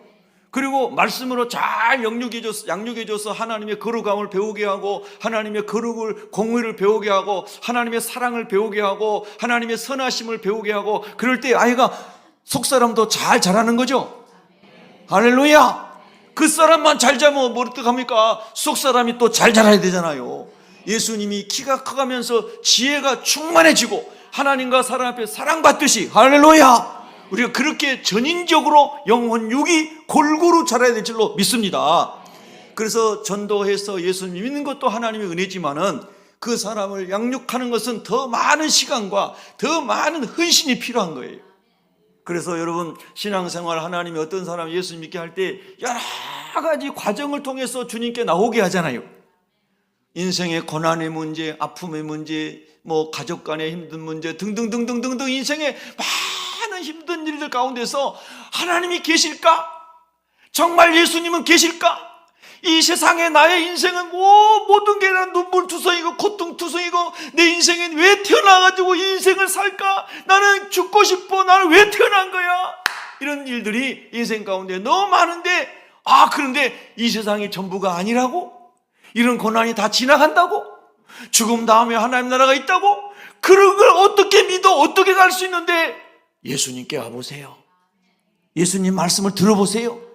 그리고 말씀으로 잘 양육해줘서 하나님의 거룩함을 배우게 하고, 하나님의 거룩을, 공의를 배우게 하고, 하나님의 사랑을 배우게 하고, 하나님의 선하심을 배우게 하고, 그럴 때 아이가 속사람도 잘 자라는 거죠. 할렐루야. 그 사람만 잘 자면 뭐 어떡합니까? 속사람이 또 잘 자라야 되잖아요. 예수님이 키가 커가면서 지혜가 충만해지고 하나님과 사람 앞에 사랑받듯이, 할렐루야, 우리가 그렇게 전인적으로 영혼 육이 골고루 자라야 될 줄로 믿습니다. 그래서 전도해서 예수님 믿는 것도 하나님의 은혜지만은 그 사람을 양육하는 것은 더 많은 시간과 더 많은 헌신이 필요한 거예요. 그래서 여러분, 신앙생활 하나님이 어떤 사람이 예수님 믿게 할 때 여러 가지 과정을 통해서 주님께 나오게 하잖아요. 인생의 고난의 문제, 아픔의 문제, 뭐 가족 간의 힘든 문제 등등등등등등, 인생의 많은 힘든 일들 가운데서 하나님이 계실까? 정말 예수님은 계실까? 이 세상에 나의 인생은 모든 게 다 눈물투성이고 고통투성이고, 내 인생엔 왜 태어나가지고 이 인생을 살까? 나는 죽고 싶어. 나는 왜 태어난 거야? 이런 일들이 인생 가운데 너무 많은데, 그런데 이 세상이 전부가 아니라고? 이런 고난이 다 지나간다고? 죽음 다음에 하나님 나라가 있다고? 그런 걸 어떻게 믿어? 어떻게 갈 수 있는데? 예수님께 와보세요. 예수님 말씀을 들어보세요.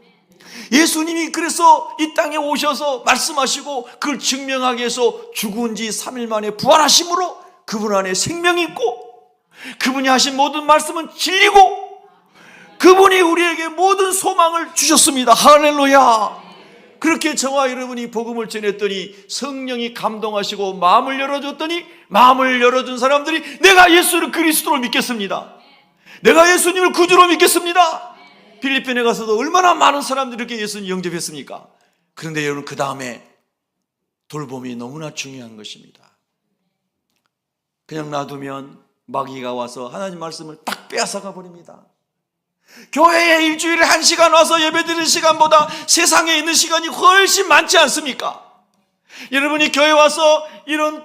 예수님이 그래서 이 땅에 오셔서 말씀하시고 그걸 증명하기 위해서 죽은 지 3일 만에 부활하심으로 그분 안에 생명이 있고, 그분이 하신 모든 말씀은 진리고, 그분이 우리에게 모든 소망을 주셨습니다. 할렐루야. 그렇게 저와 여러분이 복음을 전했더니 성령이 감동하시고 마음을 열어줬더니, 마음을 열어준 사람들이 내가 예수를 그리스도로 믿겠습니다, 내가 예수님을 구주로 믿겠습니다. 필리핀에 가서도 얼마나 많은 사람들이 이렇게 예수님 영접했습니까? 그런데 여러분, 그 다음에 돌봄이 너무나 중요한 것입니다. 그냥 놔두면 마귀가 와서 하나님 말씀을 딱 빼앗아가 버립니다. 교회에 일주일에 1시간 와서 예배드리는 시간보다 세상에 있는 시간이 훨씬 많지 않습니까? 여러분이 교회 와서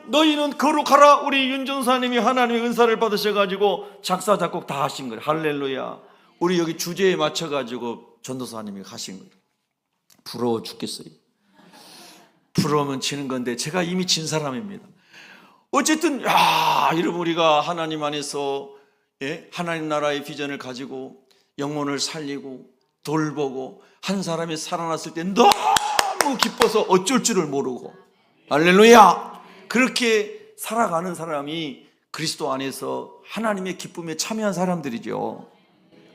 너희는 거룩하라, 우리 윤전사님이 하나님의 은사를 받으셔가지고 작사 작곡 다 하신 거예요. 할렐루야. 우리 여기 주제에 맞춰가지고 전도사님이 하신 거예요. 부러워 죽겠어요. 부러우면 지는 건데 제가 이미 진 사람입니다. 어쨌든 여러분, 우리가 하나님 안에서 하나님 나라의 비전을 가지고 영혼을 살리고 돌보고 한 사람이 살아났을 때 너무 기뻐서 어쩔 줄을 모르고, 할렐루야, 그렇게 살아가는 사람이 그리스도 안에서 하나님의 기쁨에 참여한 사람들이죠.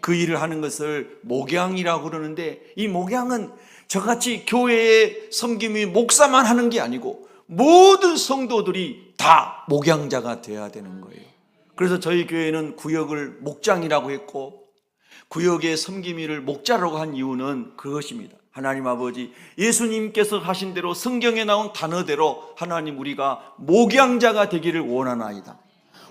그 일을 하는 것을 목양이라고 그러는데, 이 목양은 저같이 교회의 섬김이 목사만 하는 게 아니고 모든 성도들이 다 목양자가 되어야 되는 거예요. 그래서 저희 교회는 구역을 목장이라고 했고, 구역의 섬김이를 목자라고 한 이유는 그것입니다. 하나님 아버지, 예수님께서 하신 대로 성경에 나온 단어대로 하나님, 우리가 목양자가 되기를 원하나이다.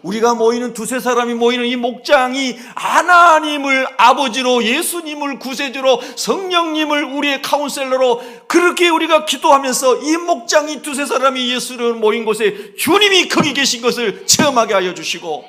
우리가 모이는 두세 사람이 모이는 이 목장이 하나님을 아버지로, 예수님을 구세주로, 성령님을 우리의 카운셀러로, 그렇게 우리가 기도하면서 이 목장이 두세 사람이 예수를 모인 곳에 주님이 거기 계신 것을 체험하게 하여 주시고,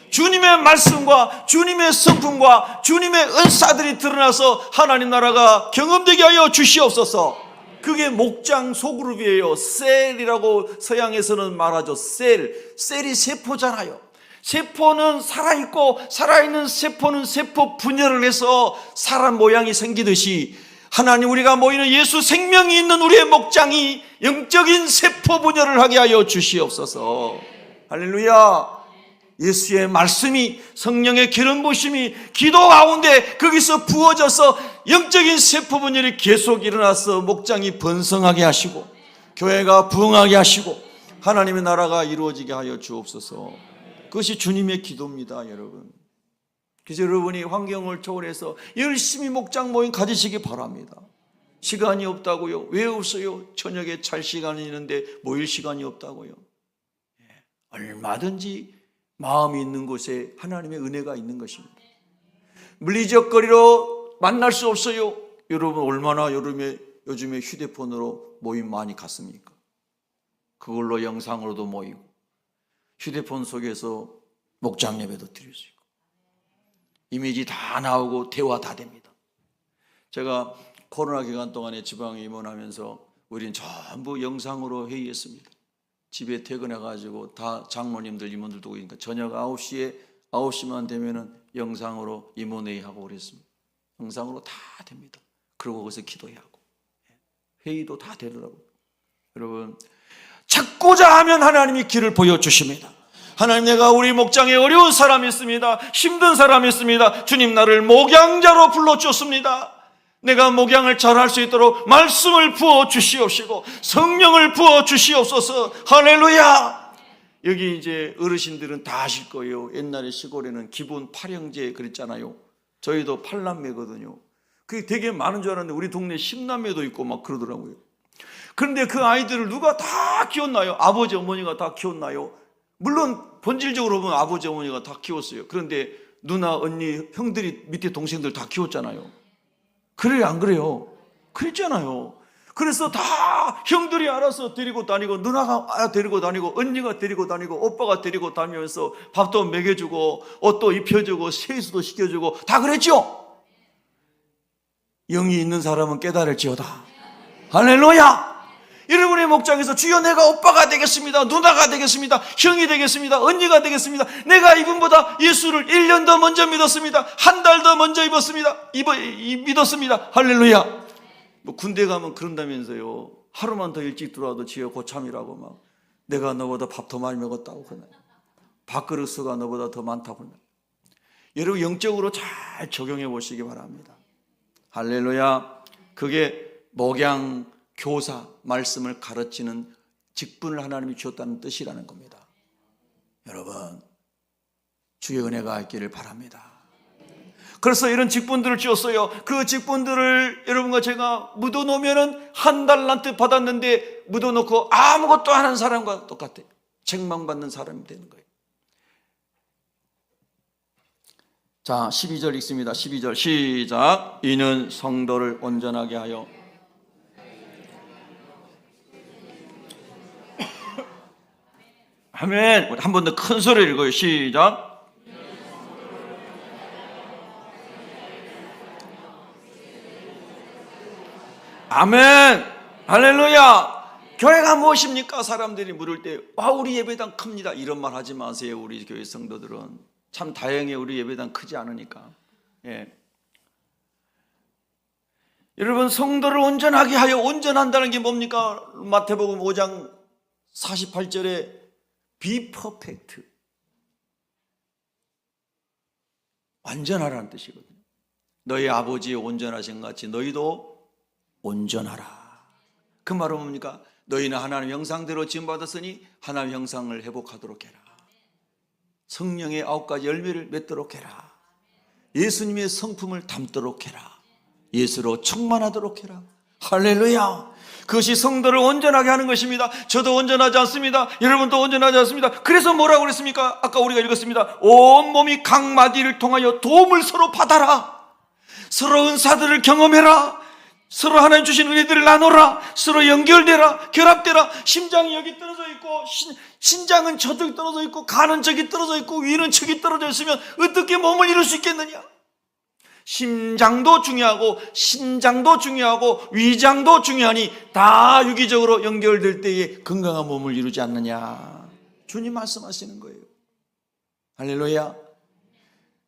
주님의 말씀과 주님의 성품과 주님의 은사들이 드러나서 하나님 나라가 경험되게 하여 주시옵소서. 그게 목장 소그룹이에요. 셀이라고 서양에서는 말하죠. 셀이 세포잖아요. 세포는 살아있고, 살아있는 세포는 세포 분열을 해서 사람 모양이 생기듯이, 하나님, 우리가 모이는 예수 생명이 있는 우리의 목장이 영적인 세포 분열을 하게 하여 주시옵소서. 할렐루야. 예수의 말씀이, 성령의 기름 부심이 기도 가운데 거기서 부어져서 영적인 세포 분열이 계속 일어나서 목장이 번성하게 하시고 교회가 부흥하게 하시고 하나님의 나라가 이루어지게 하여 주옵소서. 그것이 주님의 기도입니다, 여러분. 그래서 여러분이 환경을 초월해서 열심히 목장 모임 가지시기 바랍니다. 시간이 없다고요? 왜 없어요? 저녁에 잘 시간이 있는데 모일 시간이 없다고요? 얼마든지 마음이 있는 곳에 하나님의 은혜가 있는 것입니다. 물리적거리로 만날 수 없어요. 여러분, 얼마나 요즘에 휴대폰으로 모임 많이 갔습니까? 그걸로 영상으로도 모이고 휴대폰 속에서 목장 예배도 드릴 수 있고 이미지 다 나오고 대화 다 됩니다. 제가 코로나 기간 동안에 지방에 입원하면서 우리는 전부 영상으로 회의했습니다. 집에 퇴근해가지고 다 장로님들, 임원들도 오니까 저녁 9시만 되면은 영상으로 임원회의하고 그랬습니다. 영상으로 다 됩니다. 그러고 거기서 기도하고 회의도 다 되더라고요. 여러분, 찾고자 하면 하나님이 길을 보여주십니다. 하나님, 내가 우리 목장에 어려운 사람이 있습니다. 힘든 사람이 있습니다. 주님, 나를 목양자로 불러주었습니다. 내가 목양을 잘할 수 있도록 말씀을 부어 주시옵시고 성령을 부어 주시옵소서. 할렐루야. 여기 이제 어르신들은 다 아실 거예요. 옛날에 시골에는 기본 8형제 그랬잖아요. 저희도 8남매거든요. 그게 되게 많은 줄 알았는데 우리 동네 10남매도 있고 막 그러더라고요. 그런데 그 아이들을 누가 다 키웠나요? 아버지 어머니가 다 키웠나요? 물론 본질적으로 보면 아버지 어머니가 다 키웠어요. 그런데 누나, 언니, 형들이 밑에 동생들 다 키웠잖아요. 그래요, 안 그래요? 그랬잖아요. 그래서 다 형들이 알아서 데리고 다니고, 누나가 데리고 다니고, 언니가 데리고 다니고, 오빠가 데리고 다니면서 밥도 먹여주고 옷도 입혀주고 세수도 시켜주고 다 그랬죠? 영이 있는 사람은 깨달을지어다. 할렐루야. 여러분의 목장에서 주여, 내가 오빠가 되겠습니다, 누나가 되겠습니다, 형이 되겠습니다, 언니가 되겠습니다. 내가 이분보다 예수를 1년 더 먼저 믿었습니다. 한 달 더 먼저 믿었습니다. 할렐루야. 뭐 군대 가면 그런다면서요. 하루만 더 일찍 들어와도 지어 고참이라고 막 내가 너보다 밥 더 많이 먹었다고 그러나요? 밥그릇 수가 너보다 더 많다고 그러나요? 여러분, 영적으로 잘 적용해 보시기 바랍니다. 할렐루야. 그게 목양 교사, 말씀을 가르치는 직분을 하나님이 주었다는 뜻이라는 겁니다. 여러분, 주의 은혜가 있기를 바랍니다. 그래서 이런 직분들을 주었어요. 그 직분들을 여러분과 제가 묻어놓으면 한 달란트 받았는데 묻어놓고 아무것도 안 하는 사람과 똑같아요. 책망받는 사람이 되는 거예요. 자, 12절 읽습니다. 12절 시작. 이는 성도를 온전하게 하여 아멘. 한 번 더 큰 소리를 읽어요. 시작. 아멘. 할렐루야. 교회가 무엇입니까? 사람들이 물을 때 와, 우리 예배당 큽니다, 이런 말 하지 마세요. 우리 교회 성도들은 참 다행해요. 우리 예배당 크지 않으니까. 예. 여러분, 성도를 온전하게 하여, 온전한다는 게 뭡니까? 마태복음 5장 48절에 Be perfect, 완전하라는 뜻이거든요. 너희 아버지 온전하신 것 같이 너희도 온전하라. 그 말은 뭡니까? 너희는 하나님 형상대로 지음받았으니 하나님 형상을 회복하도록 해라. 성령의 9가지 열매를 맺도록 해라. 예수님의 성품을 담도록 해라. 예수로 충만하도록 해라. 할렐루야. 그것이 성도를 온전하게 하는 것입니다. 저도 온전하지 않습니다. 여러분도 온전하지 않습니다. 그래서 뭐라고 그랬습니까? 아까 우리가 읽었습니다. 온 몸이 각 마디를 통하여 도움을 서로 받아라. 서로 은사들을 경험해라. 서로 하나님 주신 은혜들을 나눠라. 서로 연결되라. 결합되라. 심장이 여기 떨어져 있고 신장은 저쪽에 떨어져 있고 간은 저기 떨어져 있고 위는 저기 떨어져 있으면 어떻게 몸을 이룰 수 있겠느냐? 심장도 중요하고 신장도 중요하고 위장도 중요하니 다 유기적으로 연결될 때에 건강한 몸을 이루지 않느냐. 주님 말씀하시는 거예요. 할렐루야.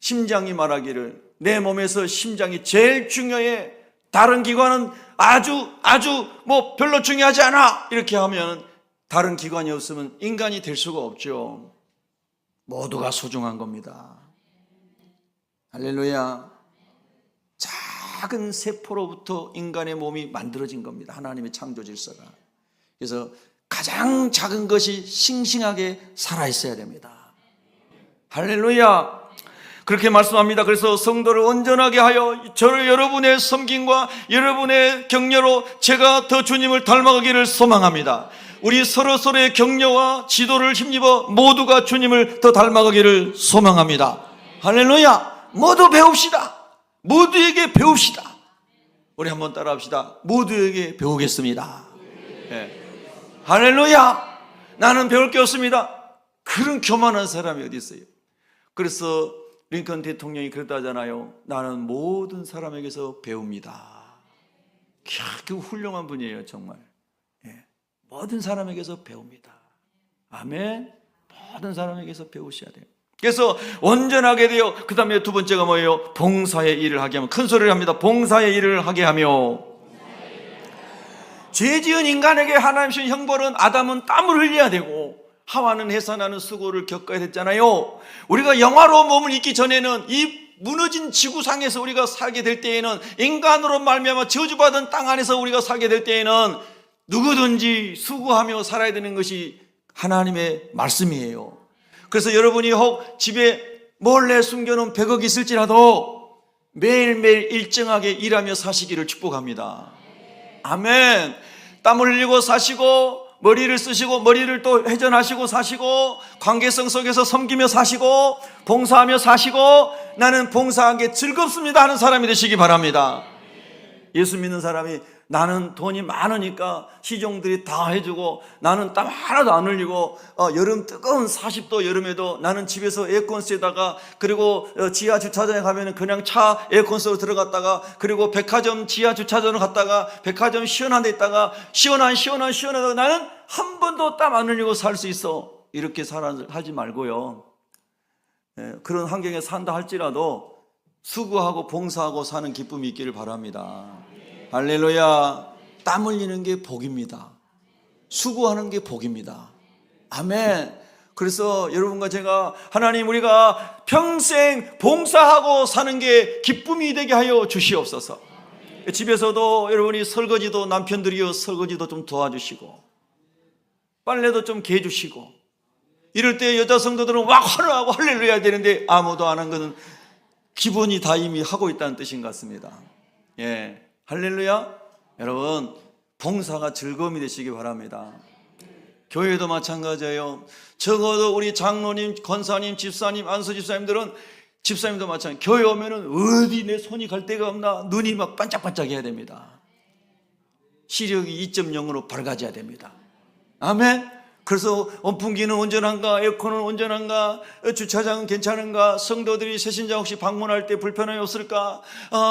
심장이 말하기를 내 몸에서 심장이 제일 중요해, 다른 기관은 아주 뭐 별로 중요하지 않아, 이렇게 하면 다른 기관이 없으면 인간이 될 수가 없죠. 모두가 소중한 겁니다. 할렐루야. 작은 세포로부터 인간의 몸이 만들어진 겁니다. 하나님의 창조 질서가. 그래서 가장 작은 것이 싱싱하게 살아있어야 됩니다. 할렐루야. 그렇게 말씀합니다. 그래서 성도를 온전하게 하여 저를 여러분의 섬김과 여러분의 격려로 제가 더 주님을 닮아가기를 소망합니다. 우리 서로서로의 격려와 지도를 힘입어 모두가 주님을 더 닮아가기를 소망합니다. 할렐루야. 모두 배웁시다. 모두에게 배웁시다. 우리 한번 따라합시다. 모두에게 배우겠습니다. 네. 할렐루야. 나는 배울 게 없습니다. 그런 교만한 사람이 어디 있어요? 그래서 링컨 대통령이 그랬다잖아요. 나는 모든 사람에게서 배웁니다. 그 훌륭한 분이에요, 정말. 예. 모든 사람에게서 배웁니다. 아멘. 모든 사람에게서 배우셔야 돼요. 그래서 온전하게 되어, 그 다음에 두 번째가 뭐예요? 봉사의 일을 하게 하며, 큰 소리를 합니다. 봉사의 일을 하게 하며. 죄 지은 인간에게 하나님 주신 형벌은, 아담은 땀을 흘려야 되고 하와는 해산하는 수고를 겪어야 됐잖아요. 우리가 영화로 몸을 입기 전에는, 이 무너진 지구상에서 우리가 살게 될 때에는, 인간으로 말미암아 저주받은 땅 안에서 우리가 살게 될 때에는 누구든지 수고하며 살아야 되는 것이 하나님의 말씀이에요. 그래서 여러분이 혹 집에 몰래 숨겨놓은 100억이 있을지라도 매일매일 일정하게 일하며 사시기를 축복합니다. 아멘. 땀을 흘리고 사시고, 머리를 쓰시고, 머리를 또 회전하시고 사시고, 관계성 속에서 섬기며 사시고, 봉사하며 사시고, 나는 봉사한 게 즐겁습니다 하는 사람이 되시기 바랍니다. 예수 믿는 사람이, 나는 돈이 많으니까 시종들이 다 해주고 나는 땀 하나도 안 흘리고, 여름 뜨거운 40도 여름에도 나는 집에서 에어컨 쐬다가, 그리고 지하 주차장에 가면 그냥 차 에어컨 쏘러 들어갔다가, 그리고 백화점 지하 주차장으로 갔다가 백화점 시원한 데 있다가 시원하다가 나는 한 번도 땀 안 흘리고 살 수 있어. 이렇게 하지 말고요. 그런 환경에 산다 할지라도 수고하고 봉사하고 사는 기쁨이 있기를 바랍니다. 할렐루야. 땀 흘리는 게 복입니다. 수고하는 게 복입니다. 아멘. 그래서 여러분과 제가, 하나님, 우리가 평생 봉사하고 사는 게 기쁨이 되게 하여 주시옵소서. 집에서도 여러분이 설거지도, 남편들이요, 설거지도 좀 도와주시고, 빨래도 좀 개주시고, 이럴 때 여자 성도들은 막 환호하고 할렐루야 되는데 아무도 안 한 것은 기본이 다 이미 하고 있다는 뜻인 것 같습니다. 예. 할렐루야. 여러분, 봉사가 즐거움이 되시기 바랍니다. 교회도 마찬가지예요. 적어도 우리 장로님, 권사님, 집사님, 안수 집사님들은, 집사님도 마찬가지. 교회 오면은 어디 내 손이 갈 데가 없나 눈이 막 반짝반짝 해야 됩니다. 시력이 2.0으로 밝아져야 됩니다. 아멘. 그래서 원풍기는 온전한가, 에어컨은 온전한가, 주차장은 괜찮은가, 성도들이 새신자 혹시 방문할 때 불편함이 없을까,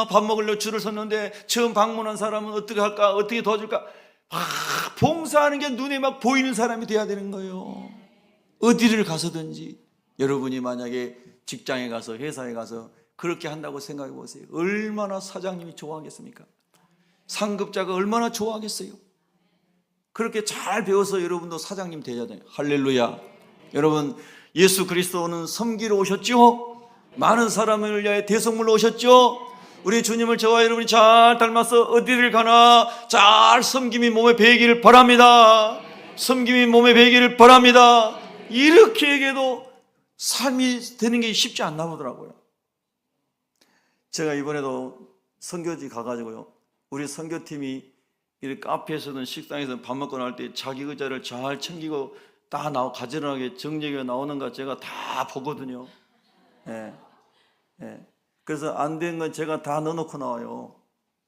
밥 먹으려 줄을 섰는데 처음 방문한 사람은 어떻게 할까, 어떻게 도와줄까. 봉사하는 게 눈에 막 보이는 사람이 돼야 되는 거예요. 어디를 가서든지. 여러분이 만약에 직장에 가서, 회사에 가서 그렇게 한다고 생각해 보세요. 얼마나 사장님이 좋아하겠습니까? 상급자가 얼마나 좋아하겠어요? 그렇게 잘 배워서 여러분도 사장님 되어야 돼요. 할렐루야. 여러분, 예수 그리스도는 섬기러 오셨죠? 많은 사람을 위하여 대속물로 오셨죠? 우리 주님을 저와 여러분이 잘 닮아서 어디를 가나 잘 섬김이 몸에 배기를 바랍니다. 섬김이 몸에 배기를 바랍니다. 이렇게 얘기해도 삶이 되는 게 쉽지 않나 보더라고요. 제가 이번에도 선교지 가가지고요, 우리 선교팀이 이 카페에서든 식당에서든 밥 먹고 나올 때 자기 의자를 잘 챙기고 다 가지런하게 정리가 나오는가 제가 다 보거든요. 예. 그래서 안 된 건 제가 다 넣어놓고 나와요.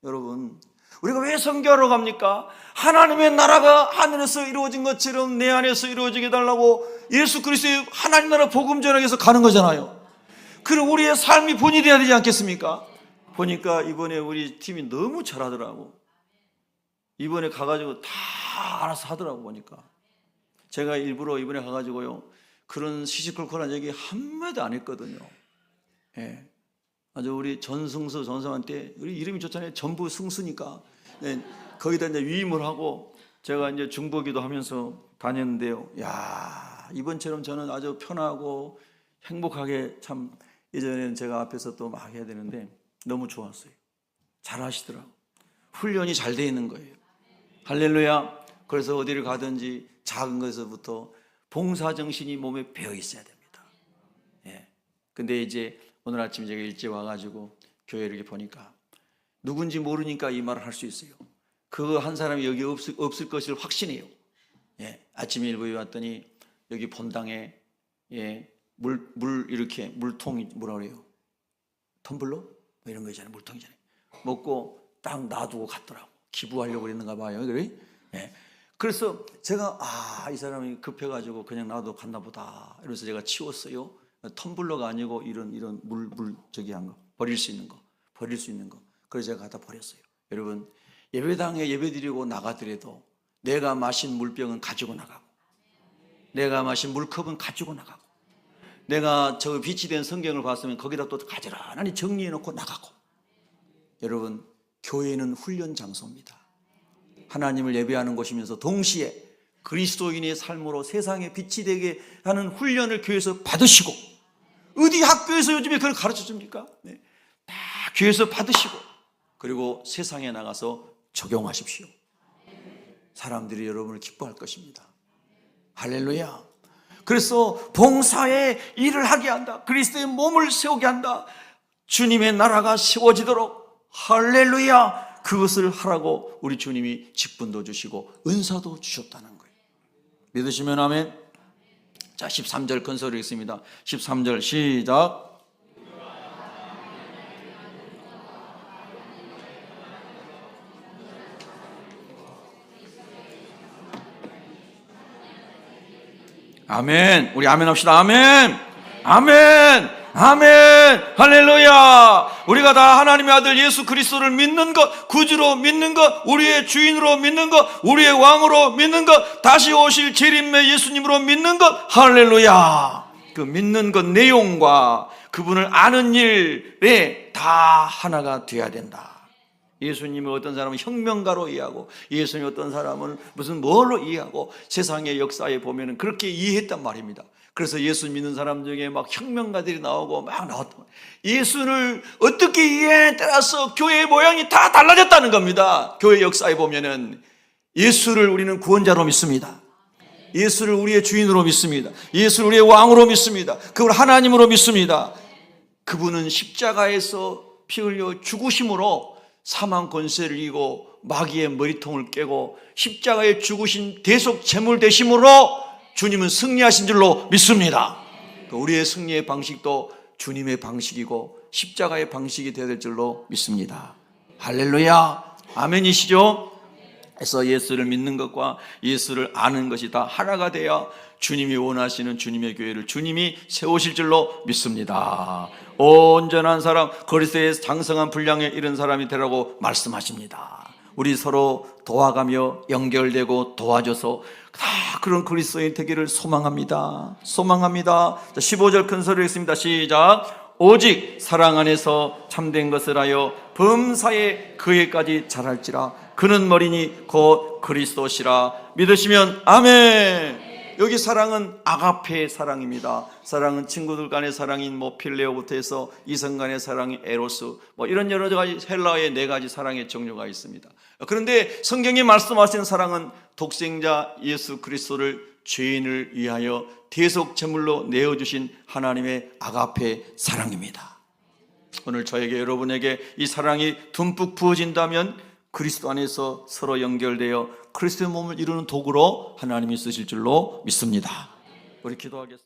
여러분, 우리가 왜 선교하러 갑니까? 하나님의 나라가 하늘에서 이루어진 것처럼 내 안에서 이루어지게 해달라고 예수 그리스도의 하나님 나라 복음 전하기 위해서 가는 거잖아요. 그럼 우리의 삶이 본이 돼야 되지 않겠습니까? 보니까 이번에 우리 팀이 너무 잘하더라고. 이번에 가가지고 다 알아서 하더라고. 보니까 제가 일부러 이번에 가가지고요, 그런 시시콜콜한 얘기 한마디 안 했거든요. 예. 아주 우리 전승수 전사한테, 우리 이름이 좋잖아요. 전부 승수니까. 네. 거기다 이제 위임을 하고 제가 이제 중보기도 하면서 다녔는데요. 야, 이번처럼 저는 아주 편하고 행복하게, 참 예전에는 제가 앞에서 또 막 해야 되는데 너무 좋았어요. 잘 하시더라고. 훈련이 잘 돼 있는 거예요. 할렐루야. 그래서 어디를 가든지 작은 것에서부터 봉사정신이 몸에 배어 있어야 됩니다. 예. 근데 이제 오늘 아침 제가 일찍 와가지고 교회를 이렇게 보니까 누군지 모르니까 이 말을 할 수 있어요. 그 한 사람이 여기 없을 것을 확신해요. 예. 아침에 일부에 왔더니 여기 본당에, 예, 물 이렇게 물통이 뭐라 그래요? 텀블러? 뭐 이런 거 있잖아요. 물통이잖아요. 먹고 딱 놔두고 갔더라고. 기부하려고 그랬는가 봐요. 그래? 예. 그래서 제가 이 사람이 급해가지고 그냥 놔두고 갔나 보다. 이러면서 제가 치웠어요. 텀블러가 아니고 이런 물 저기 한 거, 버릴 수 있는 거. 그래서 제가 갖다 버렸어요. 여러분, 예배당에 예배드리고 나가더라도 내가 마신 물병은 가지고 나가고, 내가 마신 물컵은 가지고 나가고, 내가 저 비치된 성경을 봤으면 거기다 또 가지런히 정리해놓고 나가고. 여러분, 교회는 훈련 장소입니다. 하나님을 예배하는 곳이면서 동시에 그리스도인의 삶으로 세상에 빛이 되게 하는 훈련을 교회에서 받으시고, 어디 학교에서 요즘에 그걸 가르쳐 줍니까? 네. 다 교회에서 받으시고, 그리고 세상에 나가서 적용하십시오. 사람들이 여러분을 기뻐할 것입니다. 할렐루야. 그래서 봉사의 일을 하게 한다. 그리스도의 몸을 세우게 한다. 주님의 나라가 세워지도록, 할렐루야, 그것을 하라고 우리 주님이 직분도 주시고 은사도 주셨다는 거예요. 믿으시면 아멘. 자, 13절 건설을 읽습니다. 13절 시작. 아멘. 우리 아멘 합시다. 아멘. 아멘. 아멘. 할렐루야. 우리가 다 하나님의 아들 예수 그리스도를 믿는 것, 구주로 믿는 것, 우리의 주인으로 믿는 것, 우리의 왕으로 믿는 것, 다시 오실 재림의 예수님으로 믿는 것, 할렐루야. 그 믿는 것 내용과 그분을 아는 일에 다 하나가 되어야 된다. 예수님을 어떤 사람은 혁명가로 이해하고, 예수님 어떤 사람은 무슨 뭘로 이해하고, 세상의 역사에 보면은 그렇게 이해했단 말입니다. 그래서 예수 믿는 사람 중에 막 혁명가들이 나오고 막 나왔단 말이에요. 예수를 어떻게 이해에 따라서 교회의 모양이 다 달라졌다는 겁니다. 교회 역사에 보면은 예수를 우리는 구원자로 믿습니다. 예수를 우리의 주인으로 믿습니다. 예수를 우리의 왕으로 믿습니다. 그걸 하나님으로 믿습니다. 그분은 십자가에서 피 흘려 죽으심으로 사망 권세를 이기고 마귀의 머리통을 깨고 십자가에 죽으신 대속 제물 되심으로 주님은 승리하신 줄로 믿습니다. 우리의 승리의 방식도 주님의 방식이고 십자가의 방식이 되어야 될 줄로 믿습니다. 할렐루야. 아멘이시죠? 그래서 예수를 믿는 것과 예수를 아는 것이 다 하나가 되어 주님이 원하시는 주님의 교회를 주님이 세우실 줄로 믿습니다. 온전한 사람, 그리스도의 장성한 분량에 이른 사람이 되라고 말씀하십니다. 우리 서로 도와가며 연결되고 도와줘서 다 그런 그리스도인 되기를 소망합니다. 소망합니다. 15절 큰 소리로 읽습니다. 시작. 오직 사랑 안에서 참된 것을 하여 범사에 그에까지 자랄지라. 그는 머리니 곧 그리스도시라. 믿으시면 아멘. 여기 사랑은 아가페의 사랑입니다. 사랑은 친구들 간의 사랑인 필레오부터 해서 이성 간의 사랑인 에로스, 이런 여러 가지 헬라어의 4가지 사랑의 종류가 있습니다. 그런데 성경이 말씀하시는 사랑은 독생자 예수 그리스도를 죄인을 위하여 대속 제물로 내어주신 하나님의 아가페 사랑입니다. 오늘 저에게, 여러분에게 이 사랑이 듬뿍 부어진다면 그리스도 안에서 서로 연결되어 그리스도의 몸을 이루는 도구로 하나님이 쓰실 줄로 믿습니다. 우리 기도하겠습니다.